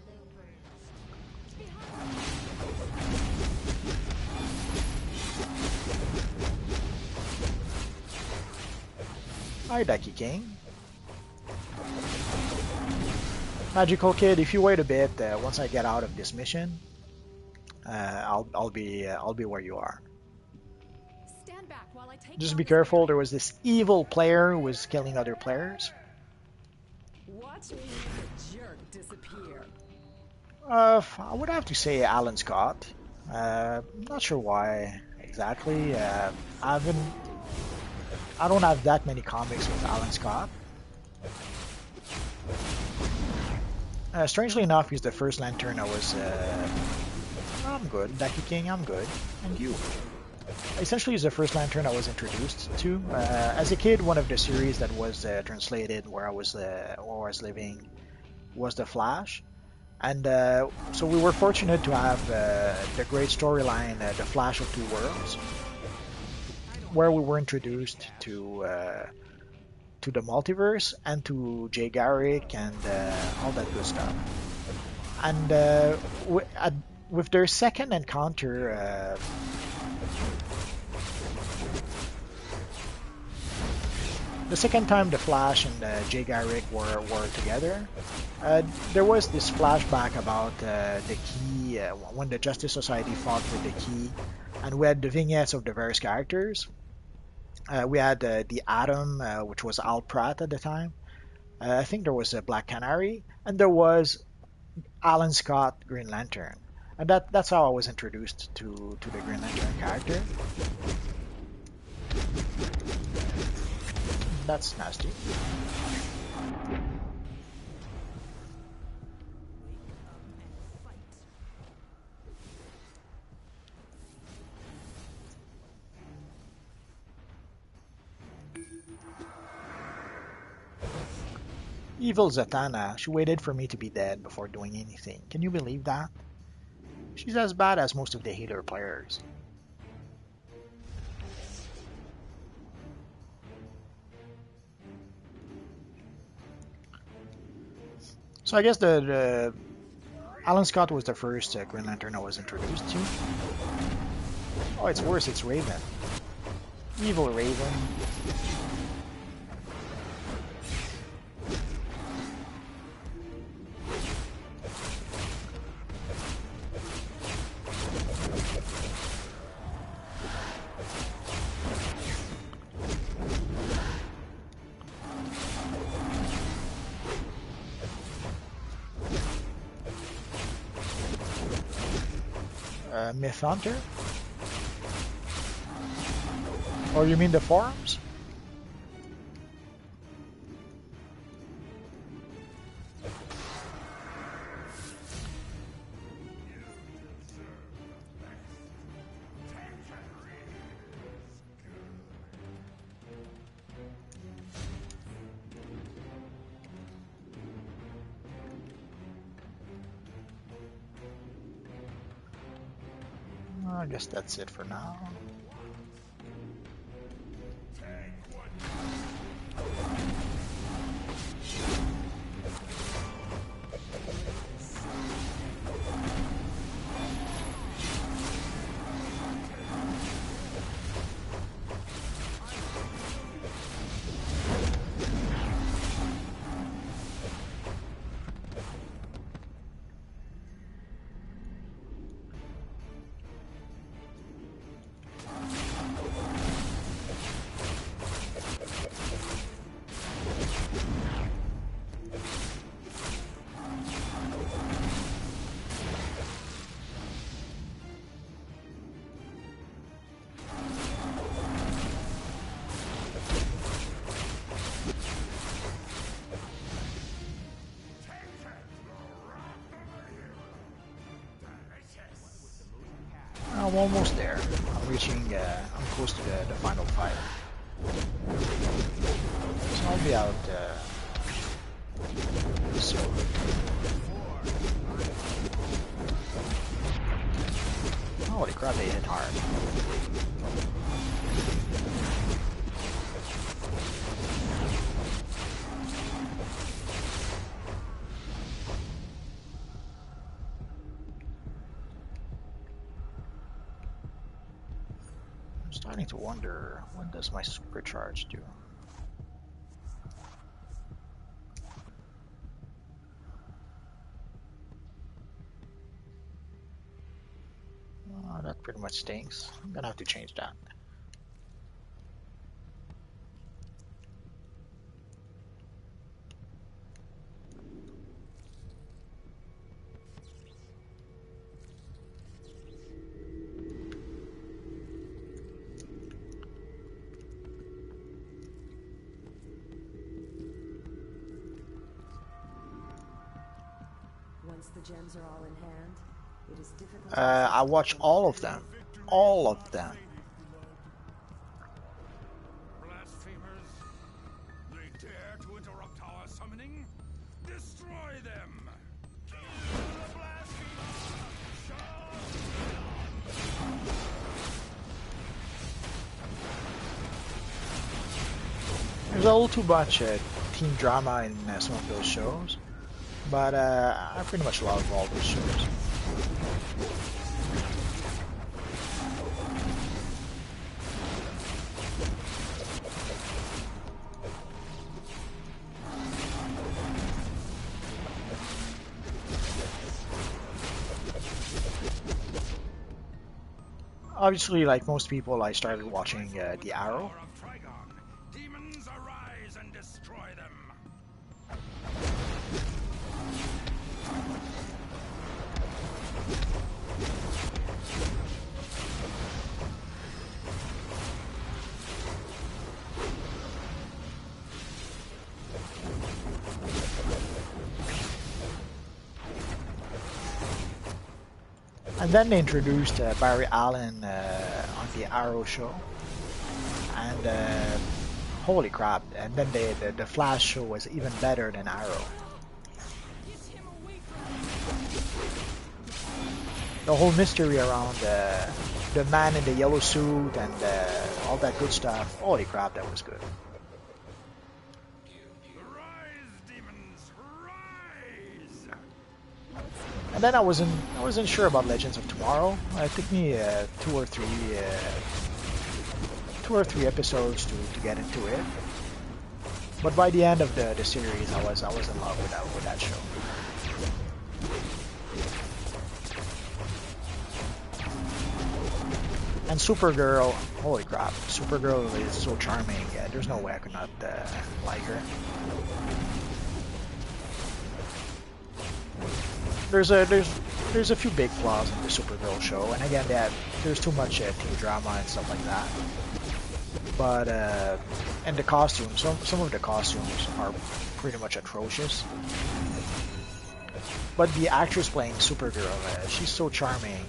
Hi, Ducky King. Magical Kid, if you wait a bit, once I get out of this mission, I'll be where you are. Stand Stand back while I take Just down be this careful, barrier. there was this evil player who was killing other players. Watch me make a jerk disappear. I would have to say Alan Scott. Not sure why exactly. I don't have that many comics with Alan Scott. Strangely enough, he's the first Lantern I was. I'm good. Daki King, I'm good. And you? Essentially, he's the first Lantern I was introduced to. As a kid, one of the series that was translated where I was living was The Flash. And so we were fortunate to have the great storyline, The Flash of Two Worlds, where we were introduced to the multiverse and to Jay Garrick and all that good stuff. And with their second encounter, the second time the Flash and Jay Garrick were together, there was this flashback about the key when the Justice Society fought for the key, and we had the vignettes of the various characters. We had the Atom, which was Al Pratt at the time. I think there was a Black Canary, and there was Alan Scott Green Lantern, and that's how I was introduced to the Green Lantern character. That's nasty. Evil Zatanna, she waited for me to be dead before doing anything. Can you believe that? She's as bad as most of the healer players. So I guess the Alan Scott was the first Green Lantern I was introduced to. Oh, it's worse, it's Raven. Evil Raven. ManHunter? Or you mean the forums? I guess that's it for now. I'm almost there. I'm close to the final fight. So I'll be out soon. Holy crap, they hit hard. Starting to wonder, what does my supercharge do? Oh, that pretty much stinks. I'm gonna have to change that. gems are all in hand, it is difficult. I watch all of them. All of them. Blasphemers! They dare to interrupt our summoning? Destroy them! Kill the blasphemer! There's a little too much teen drama in some of those shows, but I pretty much love all those shows. Obviously, like most people, I started watching The Arrow. Demons arise and destroy them! And then they introduced Barry Allen on the Arrow show, and holy crap! And then the Flash show was even better than Arrow. The whole mystery around the man in the yellow suit and all that good stuff. Holy crap, that was good. And then I wasn't sure about Legends of Tomorrow. It took me two or three episodes to get into it. But by the end of the series, I was in love with that show. And Supergirl, holy crap, Supergirl is so charming. There's no way I could not like her. There's a few big flaws in the Supergirl show, and again, there's too much teen drama and stuff like that. But and the costumes, some of the costumes are pretty much atrocious. But the actress playing Supergirl, she's so charming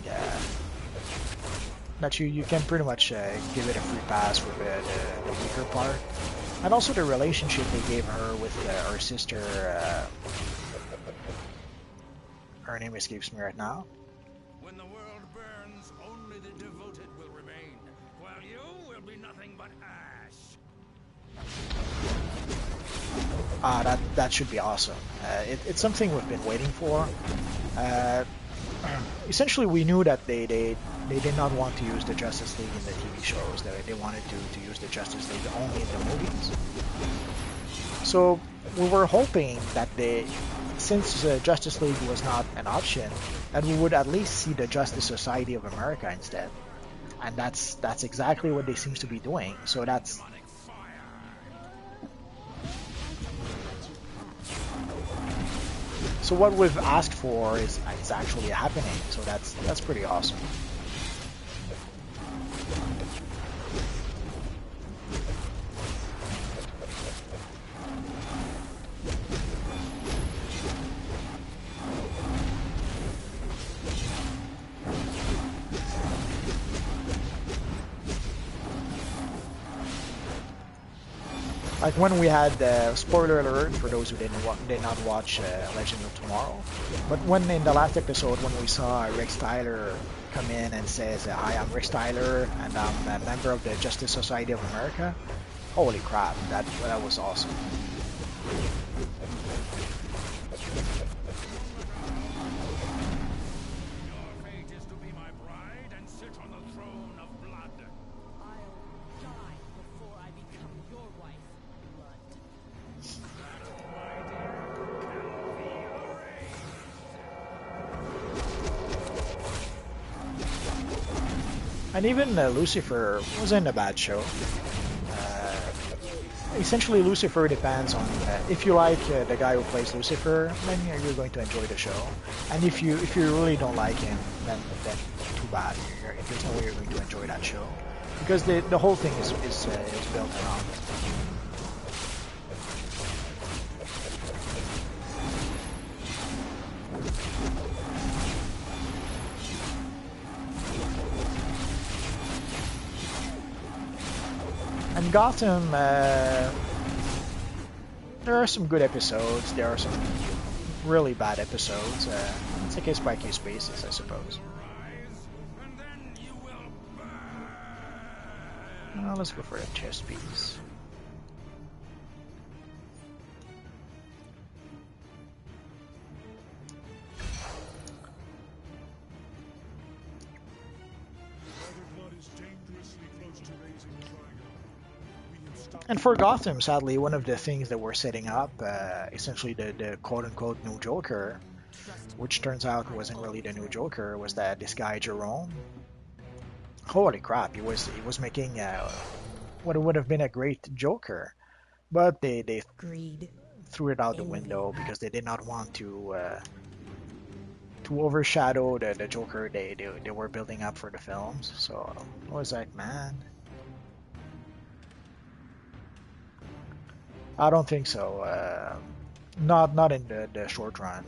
that you can pretty much give it a free pass for the weaker part. And also the relationship they gave her with her sister. Her name escapes me right now. When the world burns, only the devoted will remain, while you will be nothing but ash. That should be awesome. It's something we've been waiting for. Essentially, we knew that they did not want to use the Justice League in the TV shows. They wanted to use the Justice League only in the movies. So we were hoping that since Justice League was not an option, that we would at least see the Justice Society of America instead. And that's exactly what they seem to be doing. So that's so what we've asked for is actually happening. So that's pretty awesome. Like when we had spoiler alert for those who did not watch Legend of Tomorrow, but when in the last episode when we saw Rex Tyler come in and says, "Hi, I'm Rex Tyler and I'm a member of the Justice Society of America," holy crap, that was awesome. And even Lucifer wasn't a bad show. Essentially, Lucifer depends on if you like the guy who plays Lucifer, then you're going to enjoy the show. And if you really don't like him, then too bad. There's no way you're going to enjoy that show because the whole thing is built around it. And Gotham, there are some good episodes. There are some really bad episodes. It's a case by case basis, I suppose. Let's go for a chess piece. And for Gotham, sadly, one of the things that we're setting up, essentially the quote-unquote new Joker, which turns out wasn't really the new Joker, was that this guy Jerome. Holy crap, he was making what would have been a great Joker, but they Greed. threw it out the window because they did not want to overshadow the Joker they were building up for the films. So I was like, man, I don't think so. Not in the short run.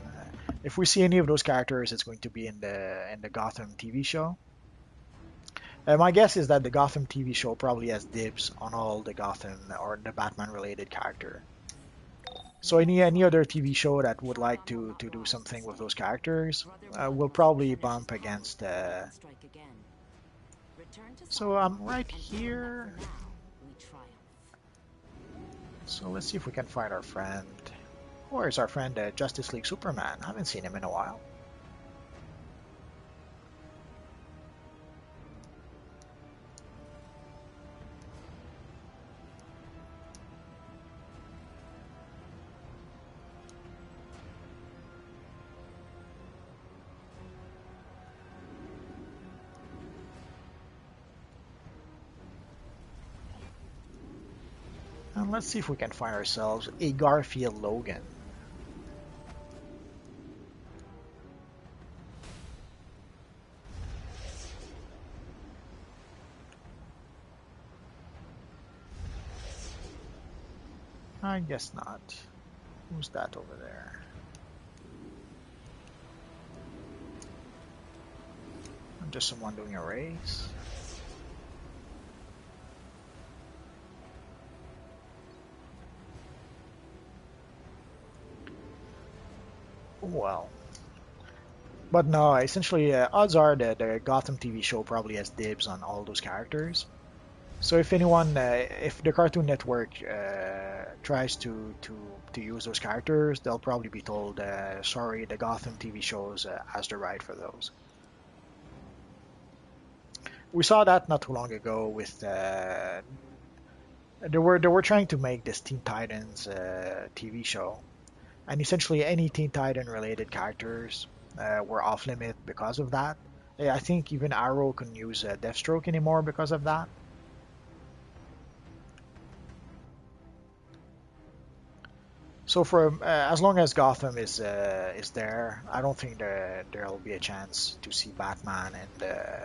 If we see any of those characters, it's going to be in the Gotham TV show. My guess is that the Gotham TV show probably has dibs on all the Gotham or the Batman related character. So any other TV show that would like to do something with those characters will probably bump against. So I'm right here. So let's see if we can find our friend. Where's our friend Justice League Superman? I haven't seen him in a while. And let's see if we can find ourselves a Garfield Logan. I guess not. Who's that over there? Just someone doing a race. Well, but no, essentially, odds are that the Gotham TV show probably has dibs on all those characters. So if anyone, if the Cartoon Network tries to use those characters, they'll probably be told, sorry, the Gotham TV shows has the right for those. We saw that not too long ago with they were trying to make this Teen Titans TV show, and essentially any Teen Titan related characters were off limit because of that. I think even Arrow couldn't use Deathstroke anymore because of that. So for as long as Gotham is there, I don't think there'll be a chance to see Batman in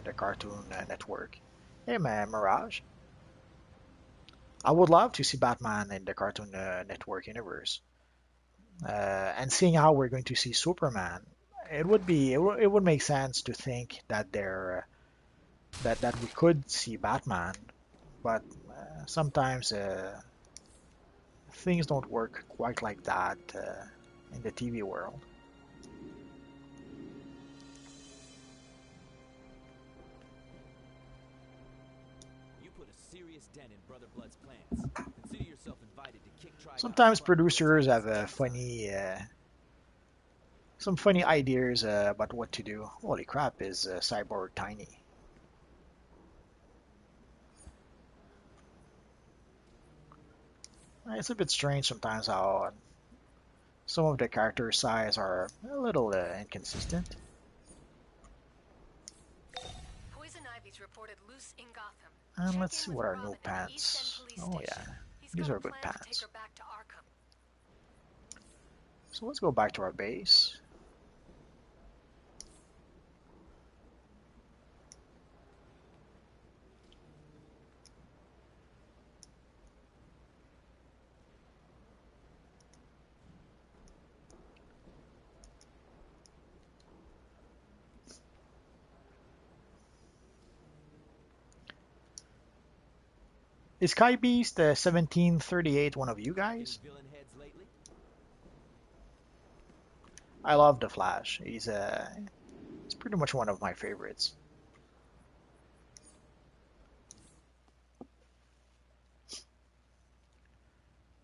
the Cartoon Network. Hey man, Mirage. I would love to see Batman in the Cartoon Network universe. And seeing how we're going to see Superman, it would make sense to think that that we could see Batman, but sometimes things don't work quite like that in the TV world. You put a serious dent in Brother Blood's plans. Consider yourself invited to kick Trigon. Sometimes producers have some funny ideas about what to do. Holy crap, is Cyborg tiny? It's a bit strange sometimes how some of the character size are a little inconsistent. Poison Ivy's reported loose in Gotham. And Check let's in see with what our Robin new at the East End pants. Police Oh Station. yeah, He's these got are a good plan to take pants. her back to Arkham. So let's go back to our base. Is Sky Beast 1738 one of you Any guys? villain heads lately? I love the Flash. He's pretty much one of my favorites.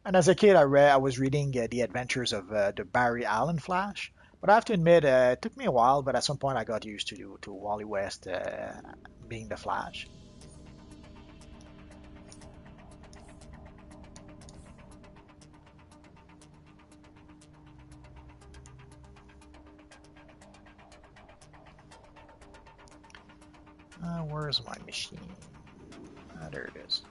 And as a kid, I was reading the adventures of the Barry Allen Flash. But I have to admit, it took me a while. But at some point, I got used to Wally West being the Flash. Where's my machine? There it is.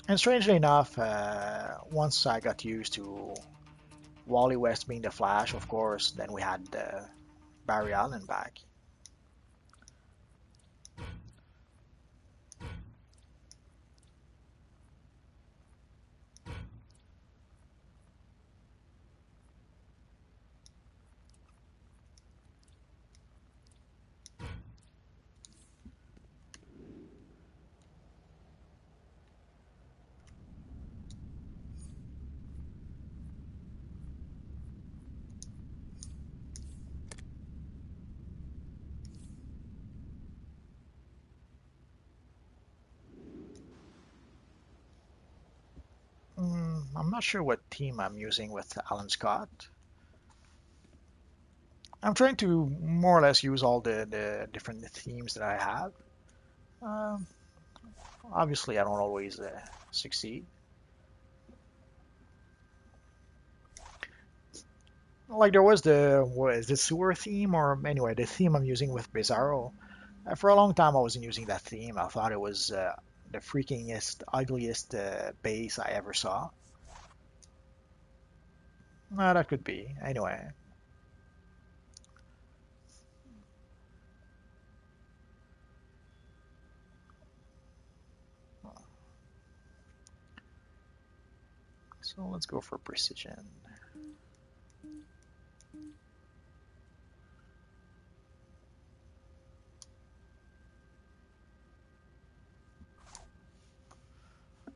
And strangely enough, once I got used to Wally West being the Flash, of course, then we had Barry Allen back. I'm not sure what team I'm using with Alan Scott. I'm trying to more or less use all the different themes that I have. Um, Obviously, I don't always succeed. Like there was what is the sewer theme, or anyway, the theme I'm using with Bizarro. For a long time, I wasn't using that theme. I thought it was the freakingest, ugliest bass I ever saw. That could be. Anyway, so let's go for precision.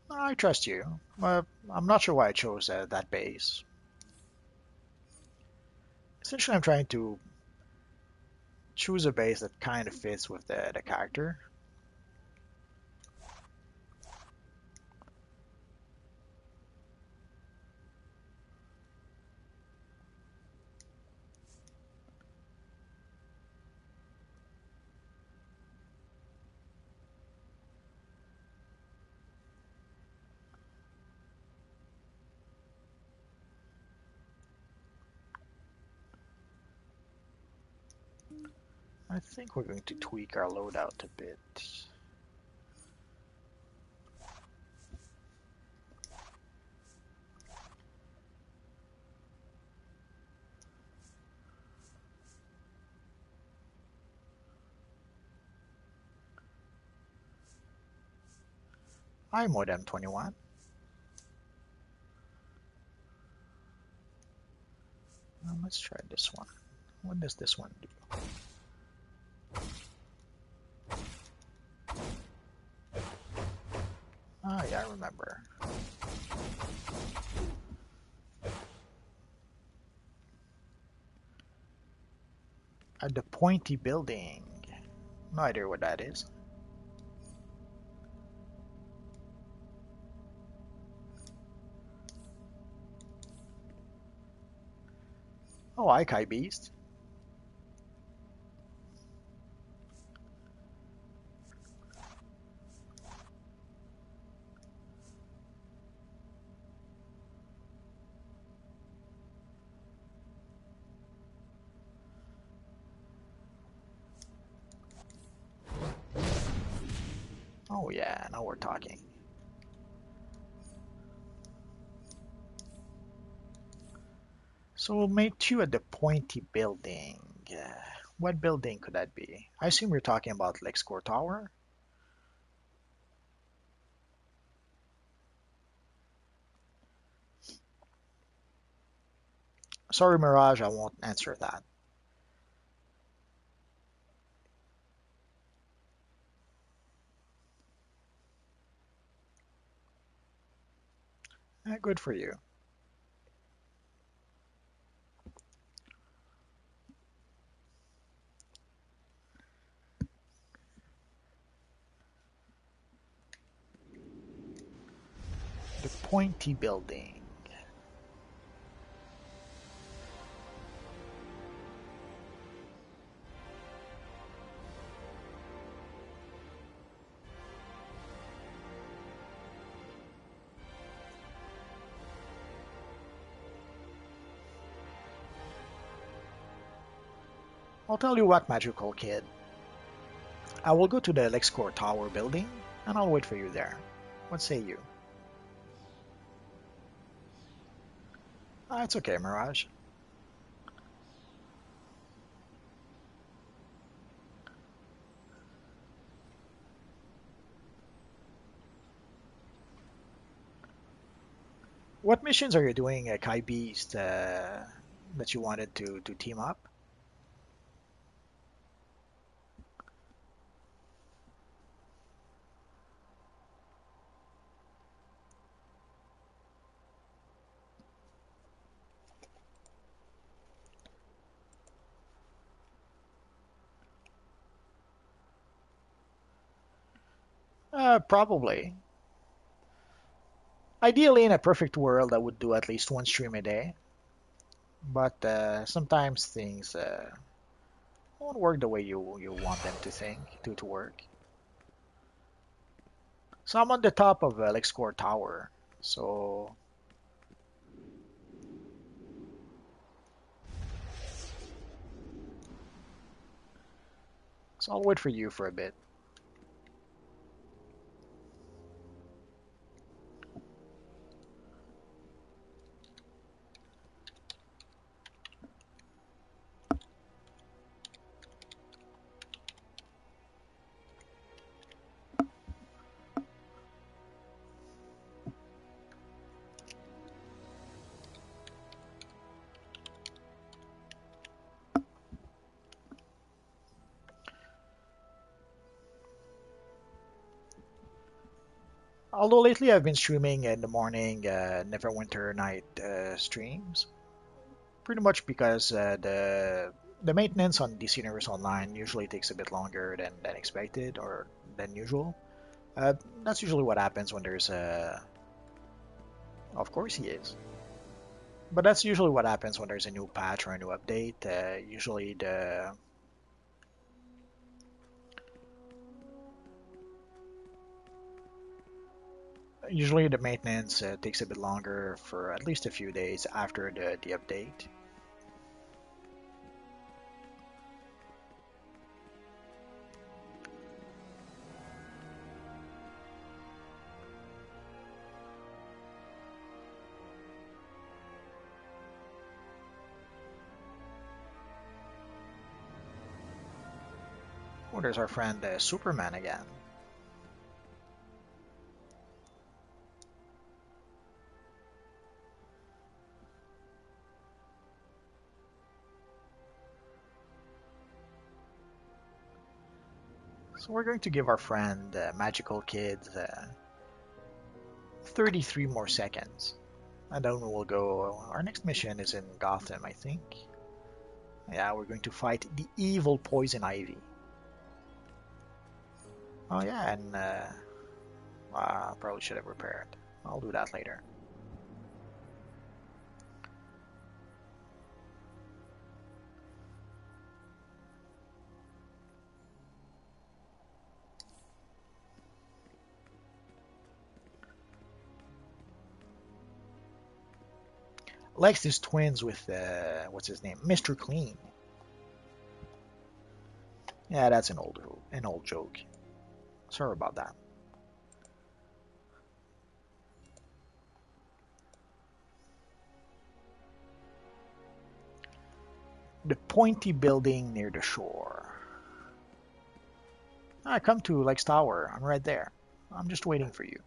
I trust you. I'm not sure why I chose that bass. Essentially, I'm trying to choose a bass that kind of fits with the character. I think we're going to tweak our loadout a bit. Hi, Modem 21. Let's try this one. What does this one do? Ah, yeah, I remember. At the pointy building. No idea what that is. Oh, Ikai Beast. Oh yeah, now we're talking. So we'll make two at the pointy building. What building could that be? I assume you're talking about LexCorp Tower? Sorry, Mirage, I won't answer that. Good for you. The pointy building. I'll tell you what, magical kid. I will go to the LexCorp Tower building, and I'll wait for you there. What say you? It's okay, Mirage. What missions are you doing, Kai Beast, that you wanted to team up? Probably. Ideally, in a perfect world, I would do at least one stream a day, but sometimes things won't work the way you want them to work. So I'm on the top of LexCorp Tower, so I'll wait for you for a bit. Although lately I've been streaming in the morning, Neverwinter night streams, pretty much because the maintenance on DC Universe Online usually takes a bit longer than expected or than usual. That's usually what happens when there's a. Of course he is. But that's usually what happens when there's a new patch or a new update. Usually the maintenance takes a bit longer for at least a few days after the update. Oh, there's our friend Superman again. So we're going to give our friend Magical Kids 33 more seconds. And then we'll go. Our next mission is in Gotham, I think. Yeah, we're going to fight the evil Poison Ivy. Oh yeah, and probably should have repaired. I'll do that later. Lex is twins with what's his name, Mr. Clean. Yeah, that's an old joke. Sorry about that. The pointy building near the shore. I come to Lex Tower. I'm right there. I'm just waiting for you.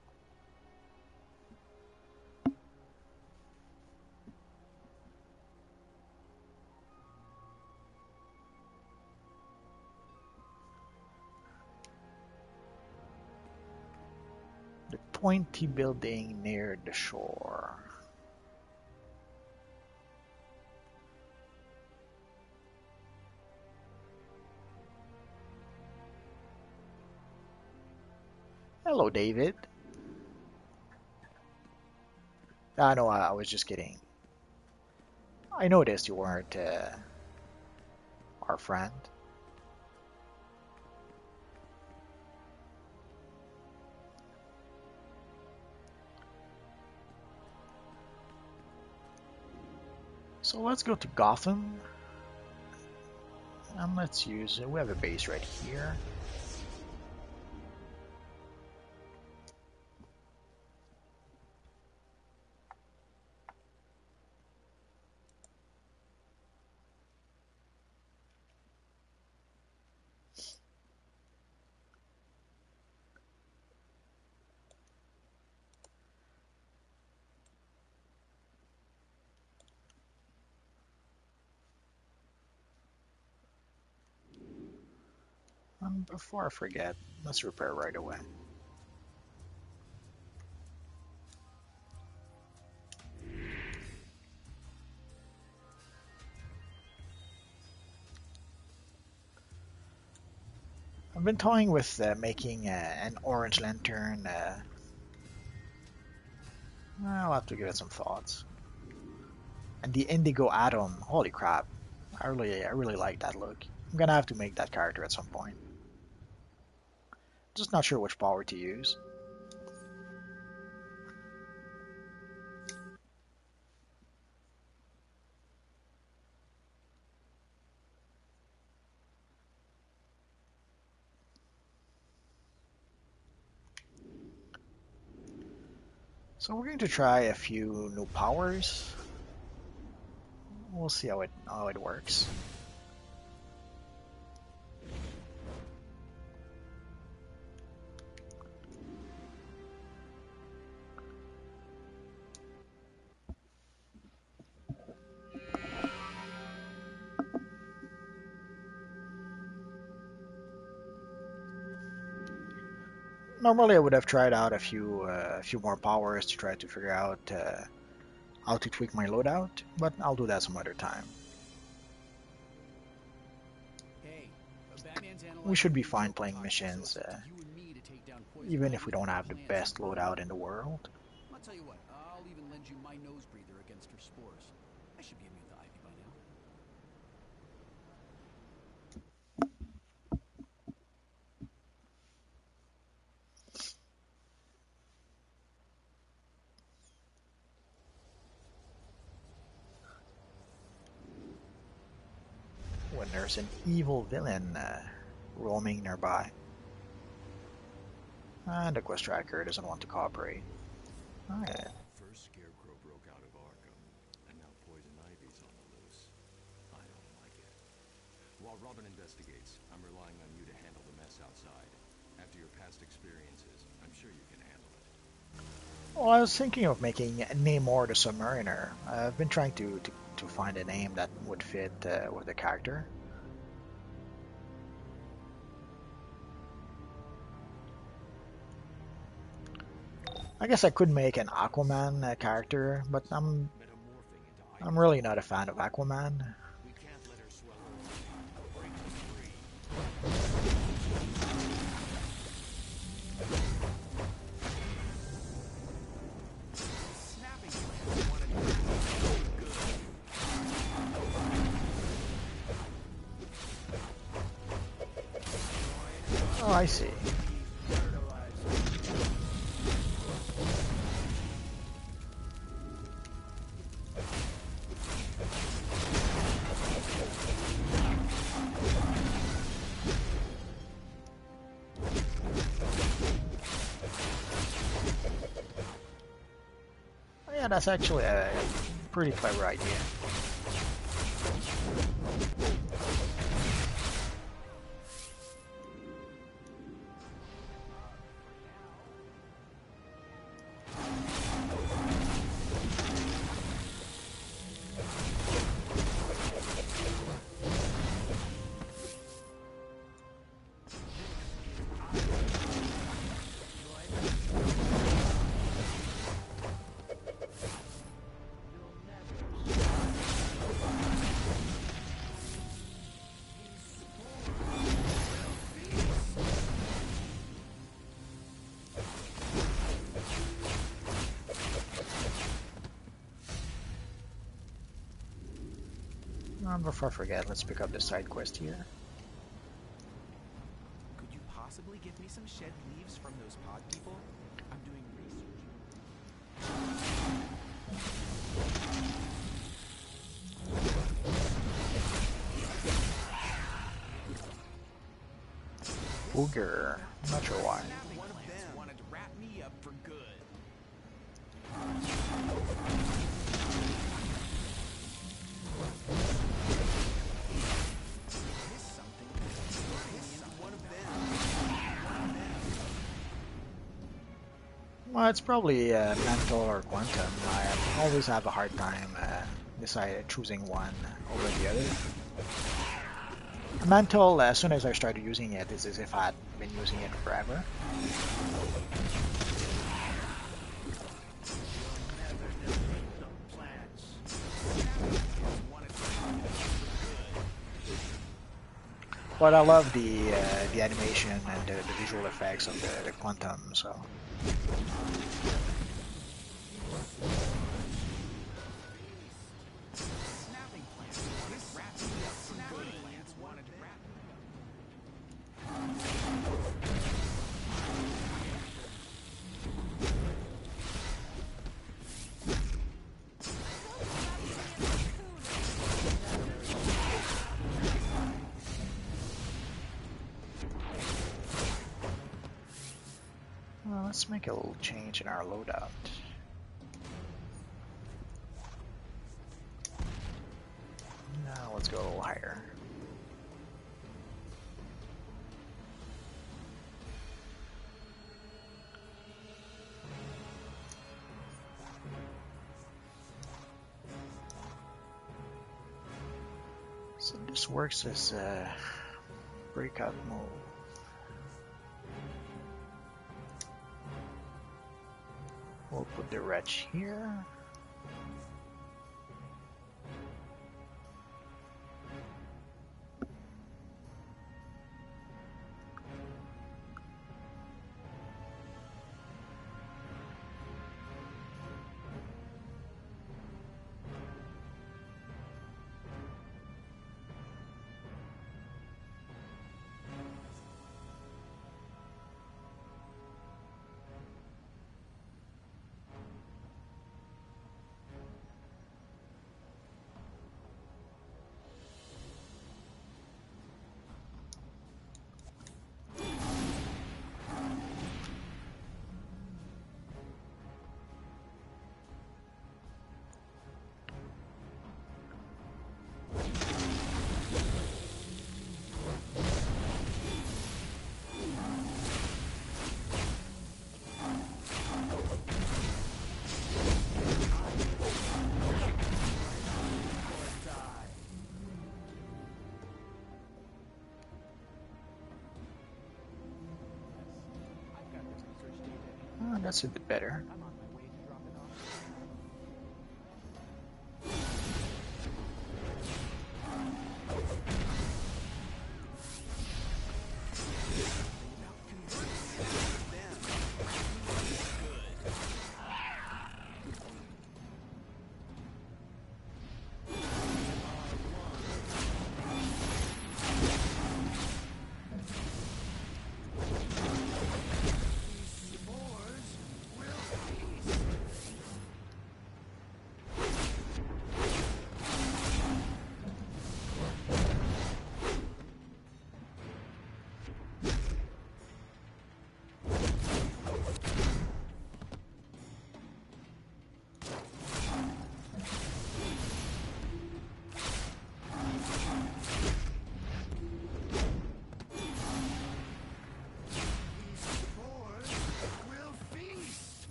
The pointy building near the shore. Hello, David. I know, I was just kidding. I noticed you weren't our friend. So let's go to Gotham. And let's use, we have a base right here. Before I forget, let's repair right away. I've been toying with making an orange lantern. I'll have to give it some thoughts. And the indigo atom, holy crap! I really like that look. I'm gonna have to make that character at some point. Just not sure which power to use. So we're going to try a few new powers. We'll see how it works. Normally I would have tried out a few more powers to try to figure out how to tweak my loadout, but I'll do that some other time. Hey, Batman's We should be analyzing fine the playing toxin missions, source for you and me to take down poison even ivy if we don't have the plants best and burn loadout them. in the world. I'll tell you what, I'll even lend you my nose breather against her spores. I should be immune to ivy by now. When there's an evil villain roaming nearby. And the quest tracker doesn't want to cooperate. Okay. First Scarecrow broke out of Arkham, and now Poison Ivy's on the loose. I don't like it. While Robin investigates, I'm relying on you to handle the mess outside. After your past experiences, I'm sure you can handle it. Well, I was thinking of making Namor the Submariner. I've been trying to find a name that would fit with the character. I guess I could make an Aquaman character, but I'm really not a fan of Aquaman. We can't let her swallow her. Break her free. Snapping plants wanted to be good. Oh, I see. Yeah, that's actually a pretty clever idea. Before I forget, let's pick up the side quest here. Could you possibly give me some shed leaves from those pod people? I'm doing research. Booger. Not sure why. One of them wanted to wrap me up for good. Well, it's probably mental or quantum. I always have a hard time choosing one over the other. Mental, as soon as I started using it, it's as if I'd been using it forever. But I love the animation and the visual effects of the quantum, so. Well, let's make a little change in our loadout. Now let's go a little higher. So this works as a breakout move. We'll put the wretch here. Oh, that's a bit better.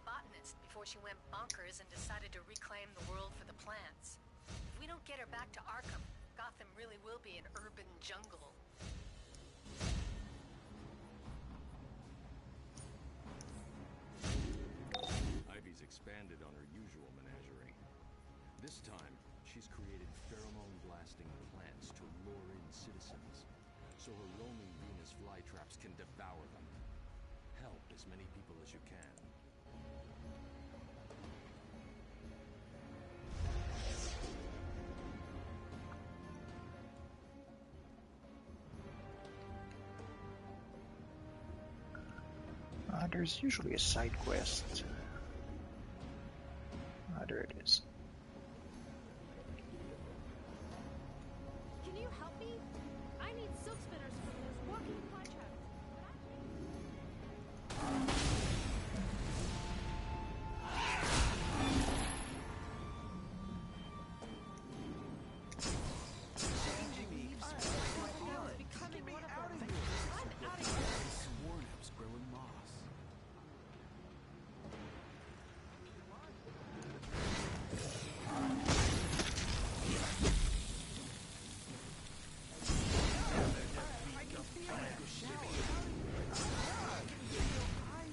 botanist before she went bonkers and decided to reclaim the world for the plants. If we don't get her back to Arkham, Gotham really will be an urban jungle. Ivy's expanded on her usual menagerie. This time, she's created pheromone-blasting plants to lure in citizens, so her roaming Venus flytraps can devour them. Help as many people as you can. There's usually a side quest. There it is. Can you help me? I need silk spinners for those walking flytraps. Changing me. Becoming one of them. I'm out of here. Sworn I was growing moss.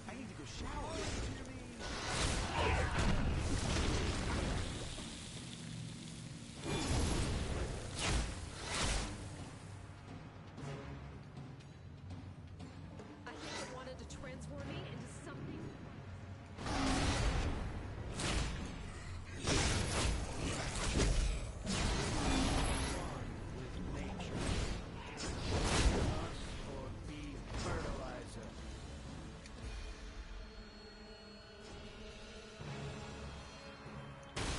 I need to go shower. I think it wanted to transform me into something. Or be fertilizer.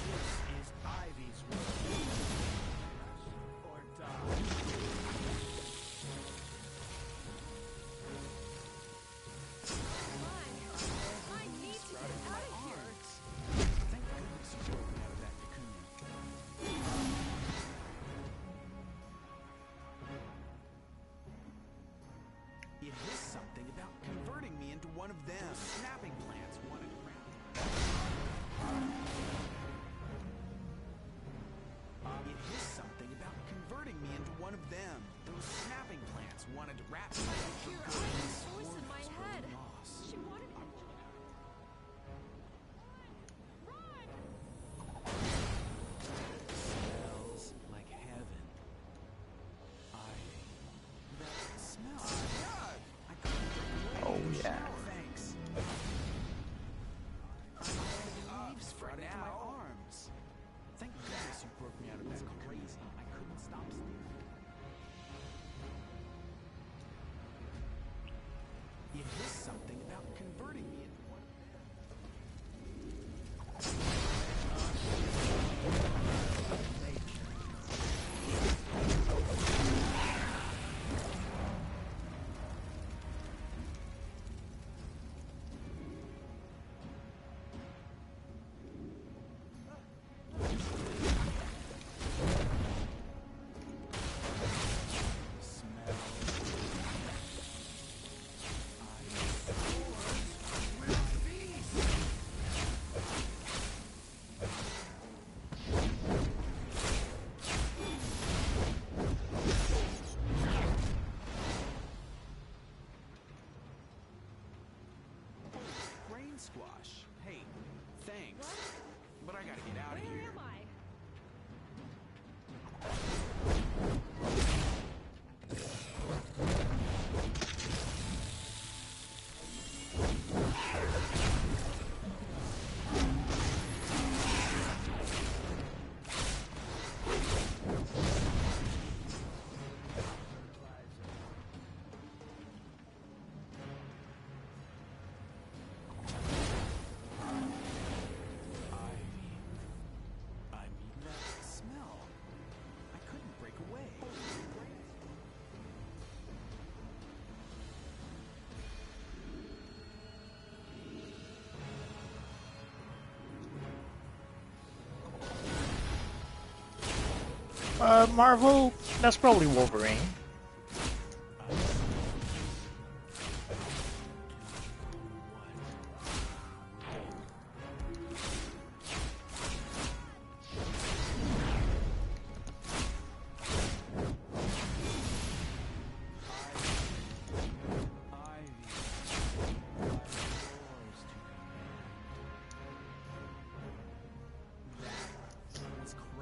This is Ivy's world. Or die. I need to get out of here. Thank goodness you broke me out of that cocoon. It is something about converting me into one of them. Snapping plants wanted around. It is something about converting me into one of them. Those snapping plants wanted to wrap me up for Hear good. Ivy's voice in my Sworn head. moss. She wanted me. Smells like heaven. That smell. I couldn't get away. Oh, Go yeah. shower, thanks. Leaves right into my arms. Thank goodness you broke me out of that crazy. I couldn't stop sleeping. It is something about converting me into one. Brain squash. Hey, thanks. But I gotta get out of Where here. am I? I mean that smell. I couldn't break away. Marvel, that's probably Wolverine.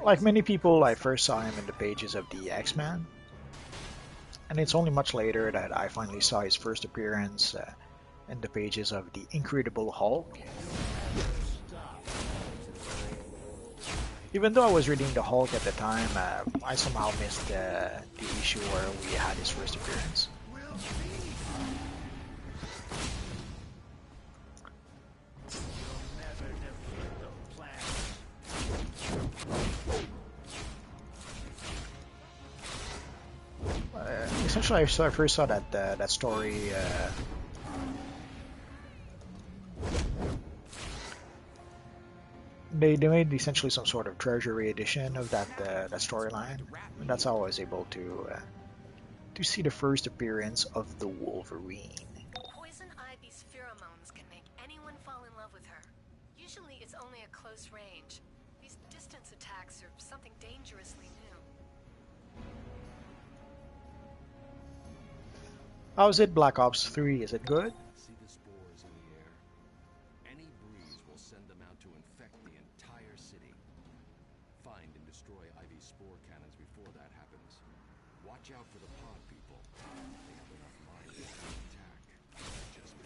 Like many people, I first saw him in the pages of the X-Men, and it's only much later that I finally saw his first appearance in the pages of the Incredible Hulk. Even though I was reading the Hulk at the time, I somehow missed the issue where we had his first appearance. Essentially, I first saw that story. They made essentially some sort of treasury edition of that storyline, and that's how I was able to see the first appearance of the Wolverine. Poison Ivy's pheromones can make anyone fall in love with her. Usually it's only at close range. These distance attacks are something dangerously new. How's it, Black Ops 3? Is it good? See the spores in the air? Any breeze will send them out to infect the entire city. Find and destroy Ivy's spore cannons before that happens. Watch out for the pod people. They have enough mind to attack. Just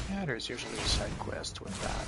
Yeah, there's usually a side quest with that.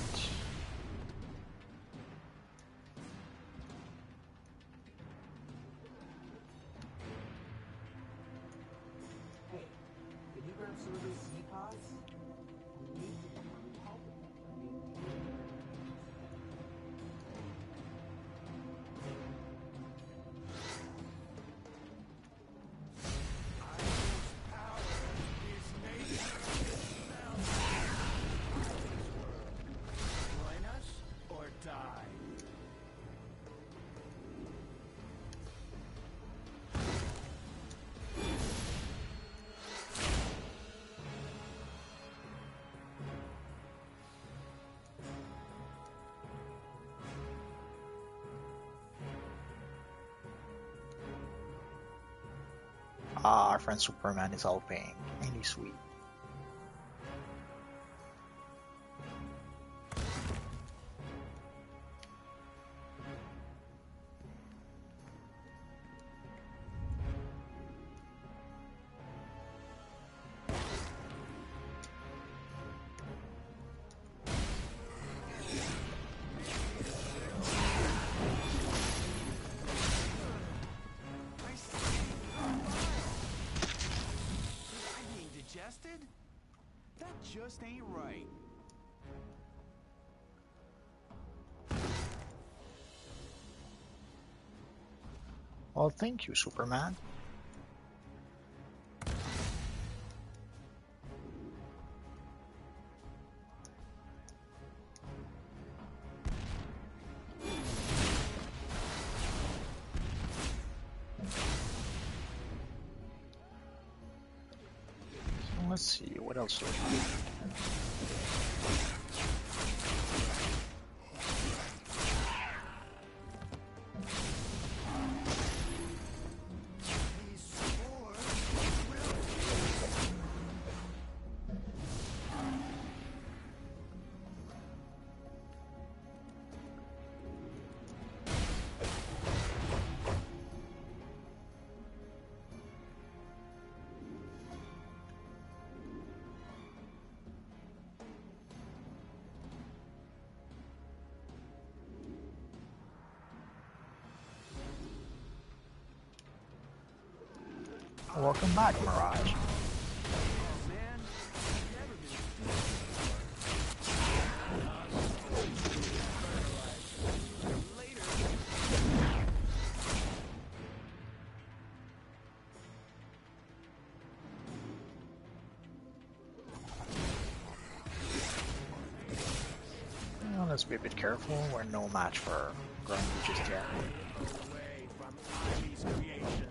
Our friend Superman is helping, and he's sweet. That just ain't right. Well, thank you, Superman. Let's see, what else do we have? Welcome back, Mirage. Well, let's be a bit careful. We're no match for Grundy just yet. Away from Ivy's creation.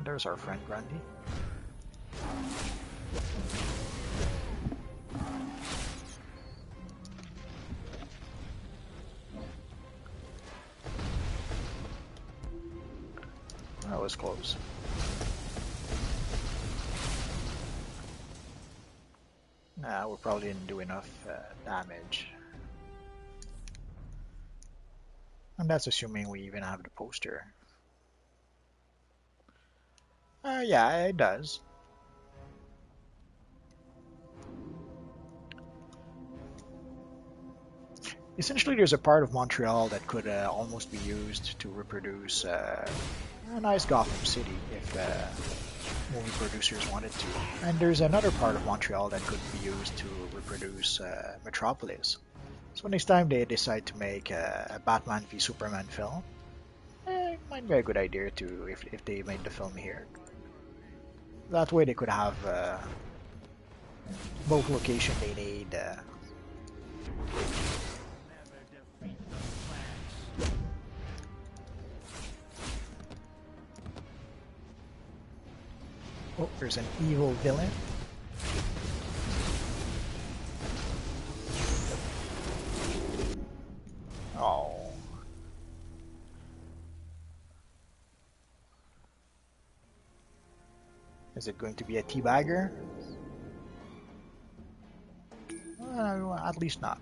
There's our friend Grundy. That was close. Nah, we probably didn't do enough damage. And that's assuming we even have the poster. Yeah, it does. Essentially, there's a part of Montreal that could almost be used to reproduce a nice Gotham City if movie producers wanted to. And there's another part of Montreal that could be used to reproduce Metropolis. So next time they decide to make a Batman v Superman film, it might be a good idea to if they made the film here. That way they could have both location they need. Oh, there's an evil villain. Oh. Is it going to be a teabagger? At least not.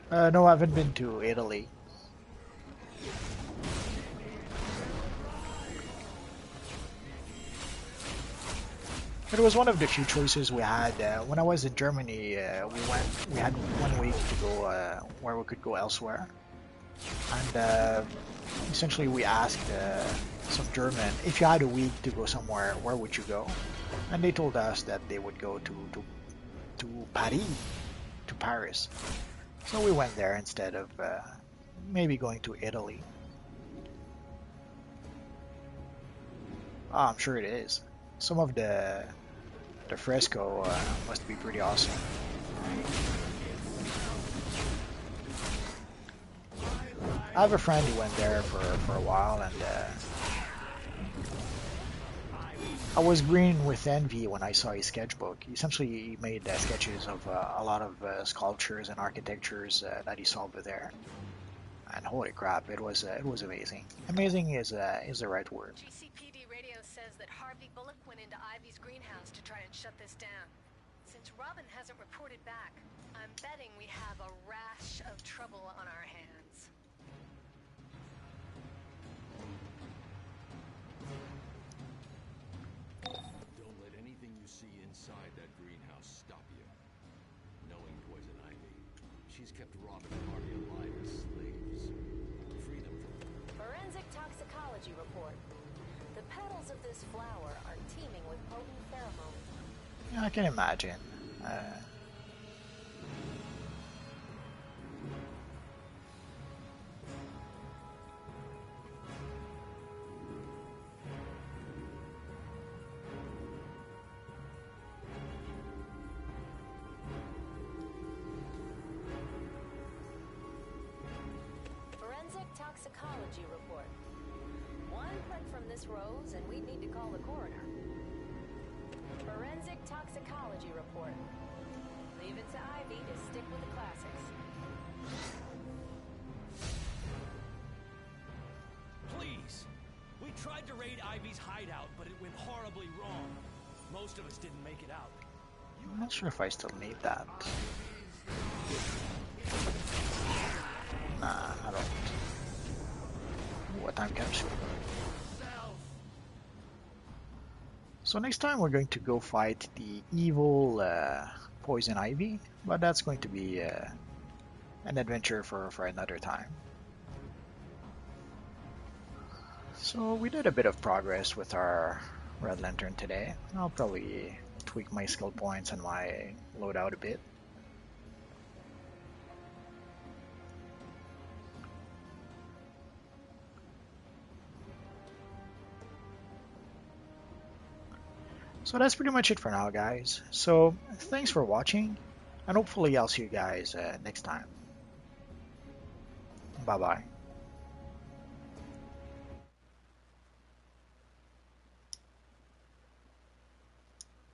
No, I haven't been to Italy. It was one of the few choices we had. When I was in Germany, we had 1 week to go where we could go elsewhere. And essentially we asked some German, if you had a week to go somewhere, where would you go? And they told us that they would go to Paris. So we went there instead of maybe going to Italy. Oh, I'm sure it is. Some of the fresco must be pretty awesome. I have a friend who went there for a while, and I was green with envy when I saw his sketchbook. Essentially, he made sketches of a lot of sculptures and architectures that he saw over there. And holy crap, it was amazing. Amazing is the right word. GCPD radio says that Harvey Bullock went into Ivy's greenhouse to try and shut this down. Since Robin hasn't reported back, I'm betting we have a rash of trouble on our hands. Don't let anything you see inside that greenhouse stop you. Knowing Poison Ivy, she's kept Robin and Harvey alive as slaves. Free them from Forensic toxicology report. The petals of this flower are teeming with potent pheromones. Yeah, I can imagine. Forensic toxicology report. One prick from this rose and we'd need to call the coroner. Forensic toxicology report. Leave it to Ivy to stick with the classics. Please. We tried to raid Ivy's hideout, but it went horribly wrong. Most of us didn't make it out. I'm not sure if I still need that. Nah, I don't. What time capsule? So next time we're going to go fight the evil Poison Ivy, but that's going to be an adventure for another time. So we did a bit of progress with our Red Lantern today. I'll probably tweak tweak my skill points and my loadout a bit. So that's pretty much it for now, guys. So thanks for watching, and hopefully I'll see you guys next time. Bye bye.